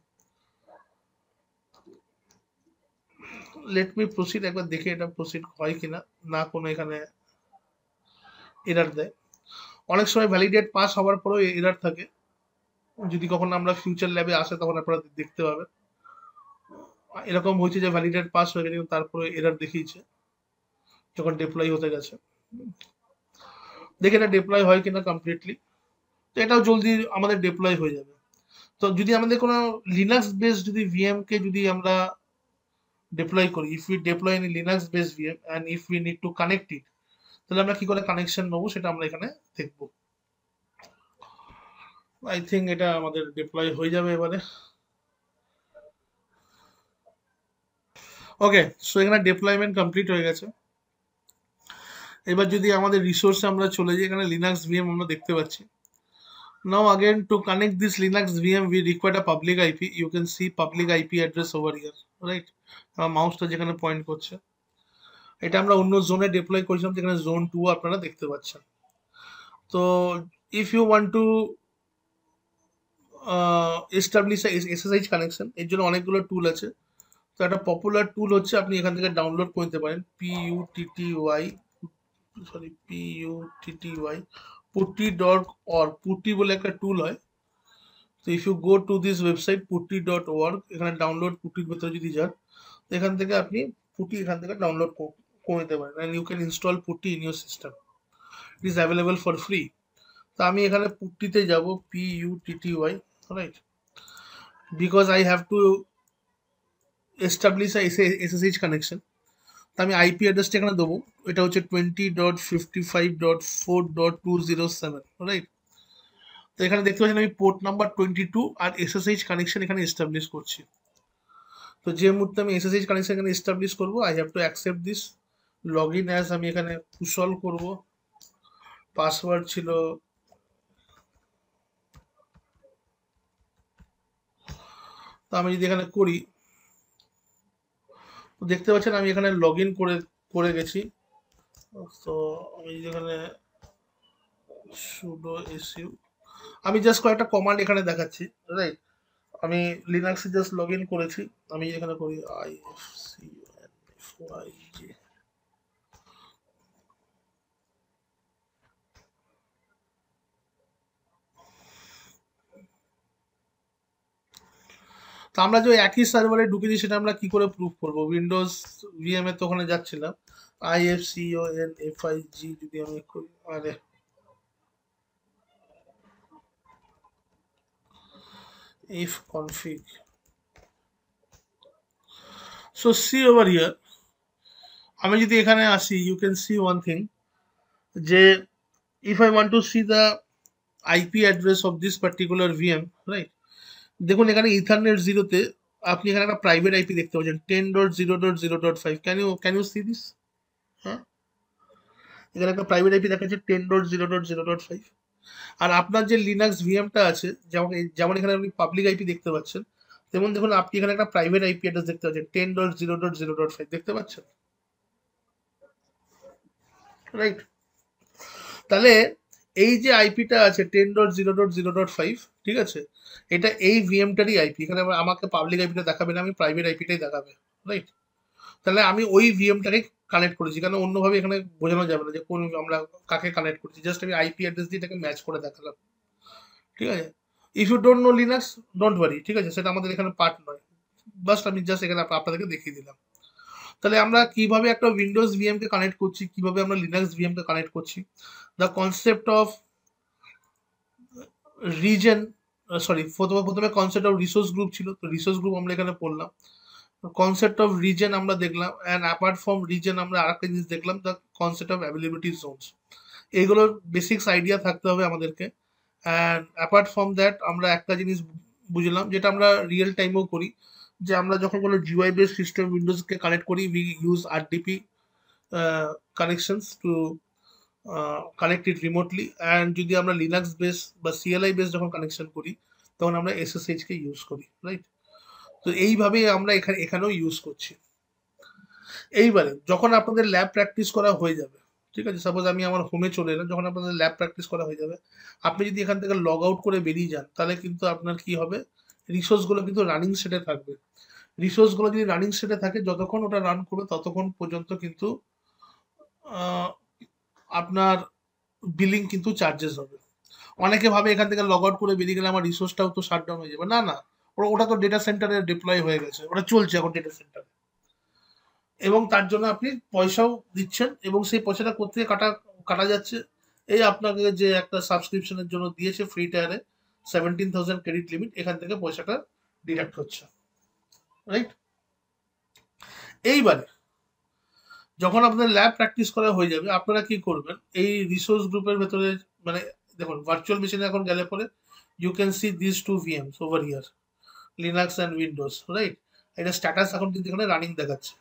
লেট মি প্রসিড, একবার দেখে এটা প্রসিড হয় কিনা, না কোনো এখানে এরার দেয়। অনেক সময় ভ্যালিডেট পাস হওয়ার পরেও এরার থাকে, যদি কখন আমরা ফিউচার ল্যাবে আসে তখন আপনারা দেখতে পাবেন। এরকম হয়েছে যে ভ্যালিডেট পাস হয়ে গেছে কিন্তু তারপরে এরার দেখিয়েছে যখন ডিপ্লয় হতে গেছে। দেখে এটা ডিপ্লয় হয় কিনা কমপ্লিটলি, তো এটাও জলদি আমাদের ডিপ্লয় হয়ে যাবে। তো যদি আমাদের কোনো লিনাক্স বেস যদি ভিএম কে যদি আমরা ডিপ্লয় করি, if we deploy in Linux base VM and if we need to connect it, তাহলে আমরা কি করে কানেকশন নেবো সেটা আমরা এখানে দেখবো। আই থিঙ্ক এটা আমাদের ডিপ্লয় হয়ে যাবে এবারে। ওকে, সো এখানে ডিপ্লয়মেন্ট কমপ্লিট হয়ে গেছে। এবার যদি আমাদের রিসোর্সে আমরা চলে যাই, এখানে লিনাক্স ভিএম আমরা দেখতে পাচ্ছি। Now again to connect this Linux VM we require a public IP. You can see public IP address over here, right? আমার মাউসটা যেখানে পয়েন্ট করছে, এটা আমরা অন্য জোনে ডিপ্লয় করেছিলাম, যেখানে জোন 2 আপনারা দেখতে পাচ্ছেন। তো if you want to establish SSH connection, এর জন্য অনেকগুলো টুল আছে। তো একটা পপুলার টুল হচ্ছে, আপনি এখান থেকে ডাউনলোড করে নিতে পারেন, PUTTY putty.org, পুটি বলে একটা টুল হয়। তো if you go to this website putty.org, এখানে ডাউনলোড পুটির ভেতরে যদি যান, তো এখান থেকে আপনি পুটি এখান থেকে ডাউনলোড করে নিতে পারেন, অ্যান্ড ইউ ক্যান ইনস্টল পুটি in your system. It is available for free. তো আমি এখানে পুটিতে যাব, PUTTY, right, because I have to establish SSH connection. তো আমি আইপি অ্যাড্রেসটা এখানে দেবো, এটা হচ্ছে 20.55.4.207, রাইট। তো এখানে দেখতে পাচ্ছেন আমি পোর্ট নাম্বার 22 আর এসএসএইচ কানেকশন এখানে এস্টাবলিশ করছি। তো যে মুহূর্তে আমি এসএসএইচ কানেকশন এখানে এস্টাবলিশ করবো, I have to accept this. Log in as আমি এখানে কুশল করব, পাসওয়ার্ড ছিল তো আমি যদি এখানে করি, তো দেখতে পাচ্ছেন আমি এখানে লগ ইন করে করে গেছি। তো আমি যদি এখানে সুডো এসইউ, আমি জাস্ট কয়েকটা কমান্ড এখানে দেখাচ্ছি, রাইট। আমি লিনাক্সে জাস্ট লগ ইন করেছি, আমি এখানে করি ifcunfyj। তো আমরা যে একই সার্ভারে ঢুকেছি সেটা আমরা কি করে প্রুভ করব? উইন্ডোজ ভিএম এর তো ওখানে যাচ্ছিলাম, ifcunfyg যদি আমি করি, আরে if config, so see over here, আমি যদি এখানে আসি, you can see one thing, যে if I want to see the IP address of this particular VM, right? দেখুন এখানে ইথারনেট জিরোতে আপনি এখানে একটা প্রাইভেট আইপি দেখতে পাচ্ছেন 10.0.0.5। Can you see this? হ্যাঁ, এখানে একটা প্রাইভেট আইপি দেখাচ্ছে 10.0.0.5। আর আপনার যে লিনাক্স ভিএমটা আছে, যেমন যেমন এখানে আপনি পাবলিক আইপি দেখতে পাচ্ছেন, তেমন দেখুন আপনি এখানে একটা প্রাইভেট আইপি অ্যাড্রেস দেখতে পাচ্ছেন 10.0.0.5, দেখতে পাচ্ছেন, রাইট। তাহলে এই যে আইপিটা আছে 10.0.0.5, ঠিক আছে, এটা এই ভিএমটারই আইপি। এখানে আমাকে পাবলিক আইপিটা দেখাবে না, আমি প্রাইভেট আইপিটাই দেখাবে, রাইট। তাহলে আমি ওই ভিএমটাকে কানেক্ট করেছি, কারণ অন্যভাবে এখানে বোঝানো যাবে না যে কোন আমরা কাকে কানেক্ট করছি, জাস্ট আমি আইপি অ্যাড্রেস দিয়ে এটাকে ম্যাচ করে দেখালাম, ঠিক আছে। If you don't know Linux, don't worry, ঠিক আছে, সেটা আমাদের এখানে পার্ট নয়, জাস্ট আমি জাস্ট এখানে আপনাদেরকে দেখিয়ে দিলাম। তাহলে আমরা কিভাবে একটা উইন্ডোজ ভিএম কে কানেক্ট করছি, কিভাবে আমরা লিনাক্স ভিএম কে কানেক্ট করছি, the concept of reason, sorry, প্রথমে কনসেপ্ট অফ রিসোর্স গ্রুপ ছিল, তো রিসোর্স গ্রুপ আমরা এখানে পড়লাম। কনসেপ্ট অফ রিজন আমরা দেখলাম, অ্যান্ড অ্যাপার্ট ফ্রম রিজন আমরা আরেকটা জিনিস দেখলাম, the concept of availability Jones. এইগুলোর বেসিক্স আইডিয়া থাকতে হবে আমাদেরকে। অ্যান্ড অ্যাপার্ট ফ্রম দ্যাট আমরা একটা জিনিস বুঝলাম, যেটা আমরা রিয়েল টাইমেও করি, যে আমরা যখন কোনো জিওআই বেস সিস্টেম উইন্ডোজকে কানেক্ট করি, we use RDP connections two connect it remotely. And যদি আমরা লিনাক্স বেস বা সিএলআই বেস যখন কানেকশন করি, তখন আমরা এসএসএইচ কে ইউজ করি, রাইট। তো এইভাবে আমরা এখানেও ইউজ করছি। এইবারে যখন আপনাদের ল্যাব প্র্যাকটিস করা হয়ে যাবে, ঠিক আছে, সাপোজ আমি আমার হোমে চলে এলাম, যখন আপনাদের ল্যাব প্র্যাকটিস করা হয়ে যাবে, আপনি যদি এখান থেকে লগ আউট করে বেরিয়ে যান, তাহলে কিন্তু আপনার কি হবে, রিসোর্সগুলো কিন্তু রানিং সেটে থাকবে। রিসোর্সগুলো যদি রানিং সেটে থাকে, যতক্ষণ ওটা রান করবে ততক্ষণ পর্যন্ত কিন্তু আহ, আপনার বিলিং কিন্তু চার্জেস হবে। অনেকে ভাবে এখান থেকে লগ আউট করে বেরিয়ে গেলে আমার রিসোর্সটাও তো শাটডাউন হয়ে যাবে, না না, ওটা তো ডেটা সেন্টারে ডিপ্লয় হয়ে গেছে, ওটা চলছে এখন ডেটা সেন্টারে, এবং তার জন্য আপনি পয়সাও দিচ্ছেন, এবং সেই পয়সাটা কোথেকে কাটা কাটা যাচ্ছে, এই আপনাকে যে একটা সাবস্ক্রিপশনের জন্য দিয়েছে ফ্রি টায়ারে 17,000 ক্রেডিট লিমিট, এখান থেকে পয়সাটা ডিডাক্ট হচ্ছে, রাইট। এইবারে যখন আপনাদের ল্যাব প্র্যাকটিস করা হয়ে যাবে, আপনারা কি করবেন, এই রিসোর্স গ্রুপের ভেতরে, মানে দেখুন ভার্চুয়াল মেশিনে এখন গেলে পরে you can see this two VMs over here, Linux and Windows, right. এটা স্ট্যাটাস এখন কিন্তু এখানে রানিং দেখাচ্ছে।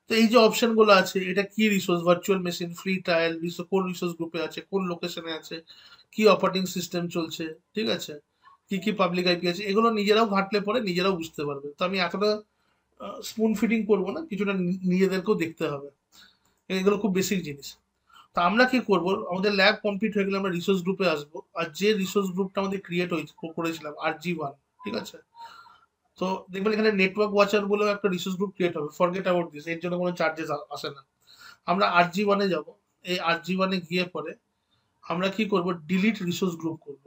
তো এই যে অপশনগুলো আছে, এটা কি resource, virtual machine, free trial, কোন রিসোর্স গ্রুপে আছে, কোন লোকেশনে আছে, কি অপারেটিং সিস্টেম চলছে, ঠিক আছে, কি কি পাবলিক আইপি আছে, এগুলো নিজেরাও ঘাঁটলে পরে নিজেরাও বুঝতে পারবে। তো আমি এতটা স্পুন ফিডিং করবো না, কিছুটা নিজেদেরকেও দেখতে হবে, এগুলো খুব বেসিক জিনিস। তো আমরা কি করব, আমাদের ল্যাব কমপ্লিট হয়ে গেলে আমরা রিসোর্স গ্রুপে আসবো, আর যে রিসোর্স গ্রুপটা আমাদের ক্রিয়েট করেছিলাম RG1, ঠিক আছে, তো দেখবেন এখানে নেটওয়ার্ক ওয়াচার বলেও একটা রিসোর্স গ্রুপ ক্রিয়েট হবে, ফরগেট অ্যাবাউট দিস, এর জন্য কোনো চার্জেস আসে না। আমরা RG1-এ যাব, এই RG1-এ গিয়ে পরে আমরা কি করব, ডিলিট রিসোর্স গ্রুপ করব।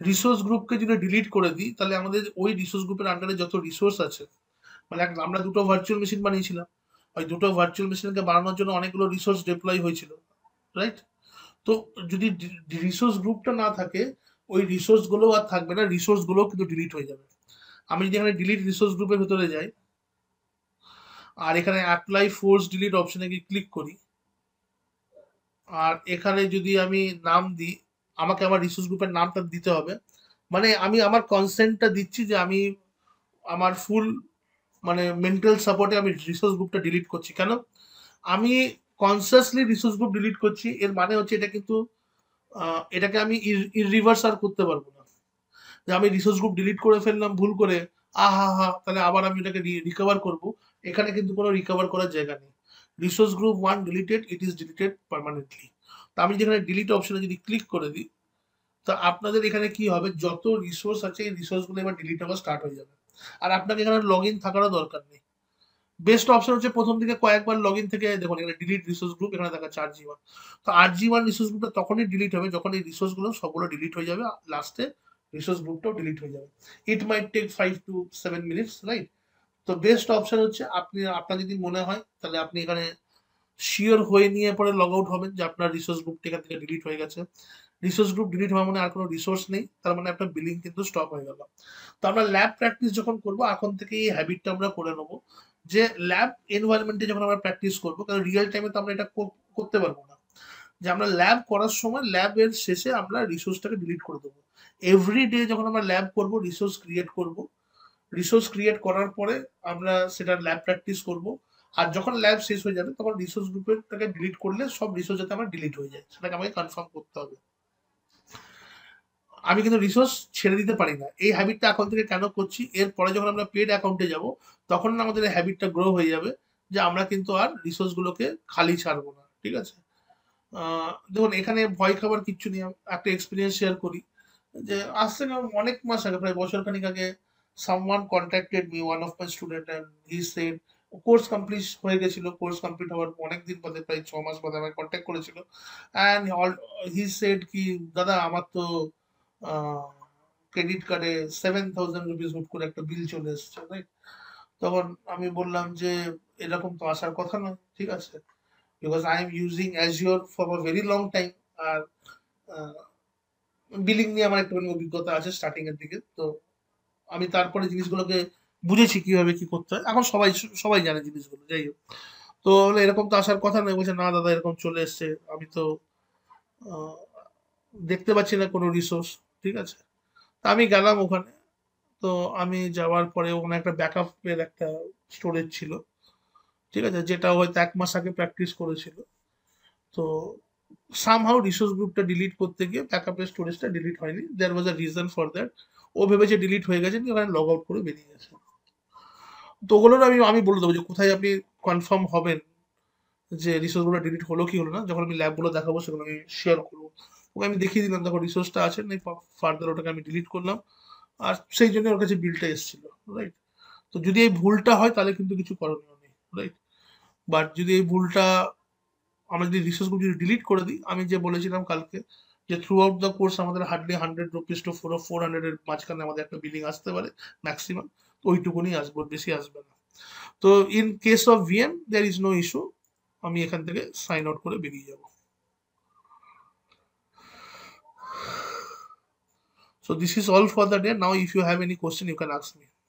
রিসোর্স গ্রুপকে যদি ডিলিট করে দিই, তাহলে আমাদের ওই রিসোর্স গ্রুপের আন্ডারে যত রিসোর্স আছে, মানে আমরা দুটো ভার্চুয়াল মেশিন বানিয়েছিলাম, ওই দুটো ভার্চুয়াল মেশিনকে বানানোর জন্য অনেকগুলো রিসোর্স ডিপ্লয় হয়েছিল, রাইট। তো যদি রিসোর্স গ্রুপটা না থাকে, ওই রিসোর্স গুলো আর থাকবে না, রিসোর্স গুলো কিন্তু ডিলিট হয়ে যাবে। আমি যদি এখানে ডিলিট রিসোর্স গ্রুপের ভেতরে যাই, আর এখানে অ্যাপ্লাই ফোর্স ডিলিট অপশনে গিয়ে ক্লিক করি, আর এখানে যদি আমি নাম দিই, আমাকে আমার রিসোর্স গ্রুপের নামটা দিতে হবে, মানে আমি আমার কনসেন্টটা দিচ্ছি যে আমি আমার ফুল মানে মেন্টাল সাপোর্টে আমি রিসোর্স গ্রুপটা ডিলিট করছি। কেন আমি কনসিয়াসলি রিসোর্স গ্রুপ ডিলিট করছি, এর মানে হচ্ছে এটা কিন্তু এটাকে আমি ইরিভার্স আর করতে পারবো না, যে আমি রিসোর্স গ্রুপ ডিলিট করে ফেললাম ভুল করে, আহা হা তাহলে আবার আমি এটাকে রিকভার করব, এখানে কিন্তু কোনো রিকভার করার জায়গা নেই। Resource group one deleted, it is deleted permanently. তো আমি যেখানে ডিলিট অপশনে যদি ক্লিক করে দিই, তো আপনাদের এখানে কি হবে, যত রিসোর্স আছে এই রিসোর্সগুলো এবার ডিলিট হওয়া স্টার্ট হয়ে যাবে, আর আপনাকে এখানে লগ ইন থাকারও দরকার নেই। বেস্ট অপশন হচ্ছে প্রথম দিকে কয়েকবার লগ ইন থেকে দেখুন এখানে ডিলিট রিসোর্স গ্রুপ, এখানে দেখাচ্ছে RG1। তো RG1 রিসোর্স গ্রুপটা তখনই ডিলিট হবে যখন এই রিসোর্স গুলো সবগুলো ডিলিট হয়ে যাবে, লাস্টে রিসোর্স গ্রুপটাও ডিলিট হয়ে যাবে। ইট মাইট টেক 5 to 7 minutes, রাইট? তো বেস্ট অপশন হচ্ছে আপনার যদি মনে হয় তাহলে আপনি এখানে শিওর হয়ে নিয়ে পরে লগ আউট হবেন যে আপনার রিসোর্স গ্রুপটি এখান থেকে ডিলিট হয়ে গেছে। রিসোর্স গ্রুপ ডিলিট হওয়া মানে আর কোনো রিসোর্স নেই, তার মানে আপনার বিলিং কিন্তু স্টপ হয়ে গেল। তো আমরা ল্যাব প্র্যাকটিস যখন করবো এখন থেকে এই হ্যাবিটটা আমরা করে নেবো, যে ল্যাব এনভায়রনমেন্টে যখন আমরা প্র্যাকটিস করবো, কারণ রিয়েল টাইমে তো আমরা এটা করতে পারবো না, যে আমরা ল্যাব করার সময় ল্যাবের শেষে আমরা রিসোর্সটাকে ডিলিট করে দেবো। এভরি ডে যখন আমরা ল্যাব করবো রিসোর্স ক্রিয়েট করব, রিসোর্স ক্রিয়েট করার পরে আমরা সেটা ল্যাব প্র্যাকটিস করব, আর যখন ল্যাব শেষ হয়ে যাবে তখন রিসোর্স গ্রুপেরটাকে ডিলিট করলে সব রিসোর্স যাতে আমার ডিলিট হয়ে যায় সেটাকে আমাকে কনফার্ম করতে হবে। আমি কিন্তু রিসোর্স ছেড়ে দিতে পারি না, এই হ্যাবিটটা এখন থেকে কেন করছি, এরপরে যখন আমরা পেড অ্যাকাউন্টে যাব তখন না আমাদের এই হ্যাবিটটা গ্রো হয়ে যাবে, যে আমরা কিন্তু আর রিসোর্স গুলোকে খালি ছাড়বো না, ঠিক আছে? দেখুন এখানে ভয় খাবার কিচ্ছু নেই, আমি একটা এক্সপিরিয়েন্স শেয়ার করি, যে আজ থেকে অনেক মাস আগে, প্রায় বছর খানিক আগে, someone contacted me, one of my student, and he said course complete হয়ে গেছিল, কোর্স কমপ্লিট হওয়ার অনেক দিন বাদে প্রায় 6 মাস বাদে আমাকে কন্ট্যাক্ট করেছিল, অ্যান্ড হি সেড কি দাদা আমার তো ক্রেডিট কার্ডে 7,000 রুপিস হুট করে একটা বিল চলে এসছে, রাইট? তখন আমি বললাম যে এরকম তো আসার কথা নয়, ঠিক আছে, because I am using Azure for a very long time, আর বিলিং নিয়ে আমার একটুখানি অভিজ্ঞতা আছে স্টার্টিং এর দিকে, তো আমি তারপরে জিনিসগুলোকে বুঝেছি কিভাবে কি করতে হয়, এখন সবাই সবাই জানে জিনিসগুলো, যাই হোক। তো বলে এরকম তো আসার কথা নয়, বলছে না দাদা এরকম চলে এসছে, আমি তো আহ, দেখতে পাচ্ছি না কোনো রিসোর্স, ঠিক আছে। তা আমি গেলাম ওখানে, তো আমি যাওয়ার পরে ওখানে একটা ব্যাকআপের একটা স্টোরেজ ছিল, ঠিক আছে, যেটা হয়তো 1 মাস আগে প্র্যাকটিস করেছিল। তো সামহাউ রিসোর্স গ্রুপটা ডিলিট করতে গিয়ে ব্যাকআপের স্টোরেজটা ডিলিট হয়নি, দেয়ার ওয়াজ আ রিজন ফর দ্যাট। ও ভেবেছে ডিলিট হয়ে গেছে, নিয়ে ওখানে লগ আউট করে বেরিয়ে গেছে। তো ওগুলোর আমি আমি বলে দেবো যে কোথায় আপনি কনফার্ম হবেন যে রিসোর্সগুলো ডিলিট হলো কি হলো না, যখন আমি ল্যাবগুলো দেখাবো সেগুলো আমি শেয়ার করবো। ওকে আমি দেখিয়ে দিলাম দেখো রিসোর্সটা আছে, নেই ফার্দার ওটাকে আমি ডিলিট করলাম, আর সেই জন্য ওর কাছে বিলটা এসেছিল, রাইট? তো যদি এই ভুলটা হয় তাহলে কিন্তু কিছু করণীয় নেই, রাইট? বাট যদি এই ভুলটা আমরা যদি রিসোর্সগুলো যদি ডিলিট করে দিই, আমি যে বলেছিলাম কালকে যে থ্রু আউট দ্য কোর্স আমাদের হার্ডলি 100 রুপিস টু 400-এর মাঝখানে আমাদের একটা বিলিং আসতে পারে ম্যাক্সিমাম, তো ওইটুকুনি আসবে, ওর বেশি আসবে না। তো in case of VN there is no issue, আমি এখান থেকে সাইন আউট করে বেরিয়ে যাব। So this is all for the day. Now if you have any question you can ask me.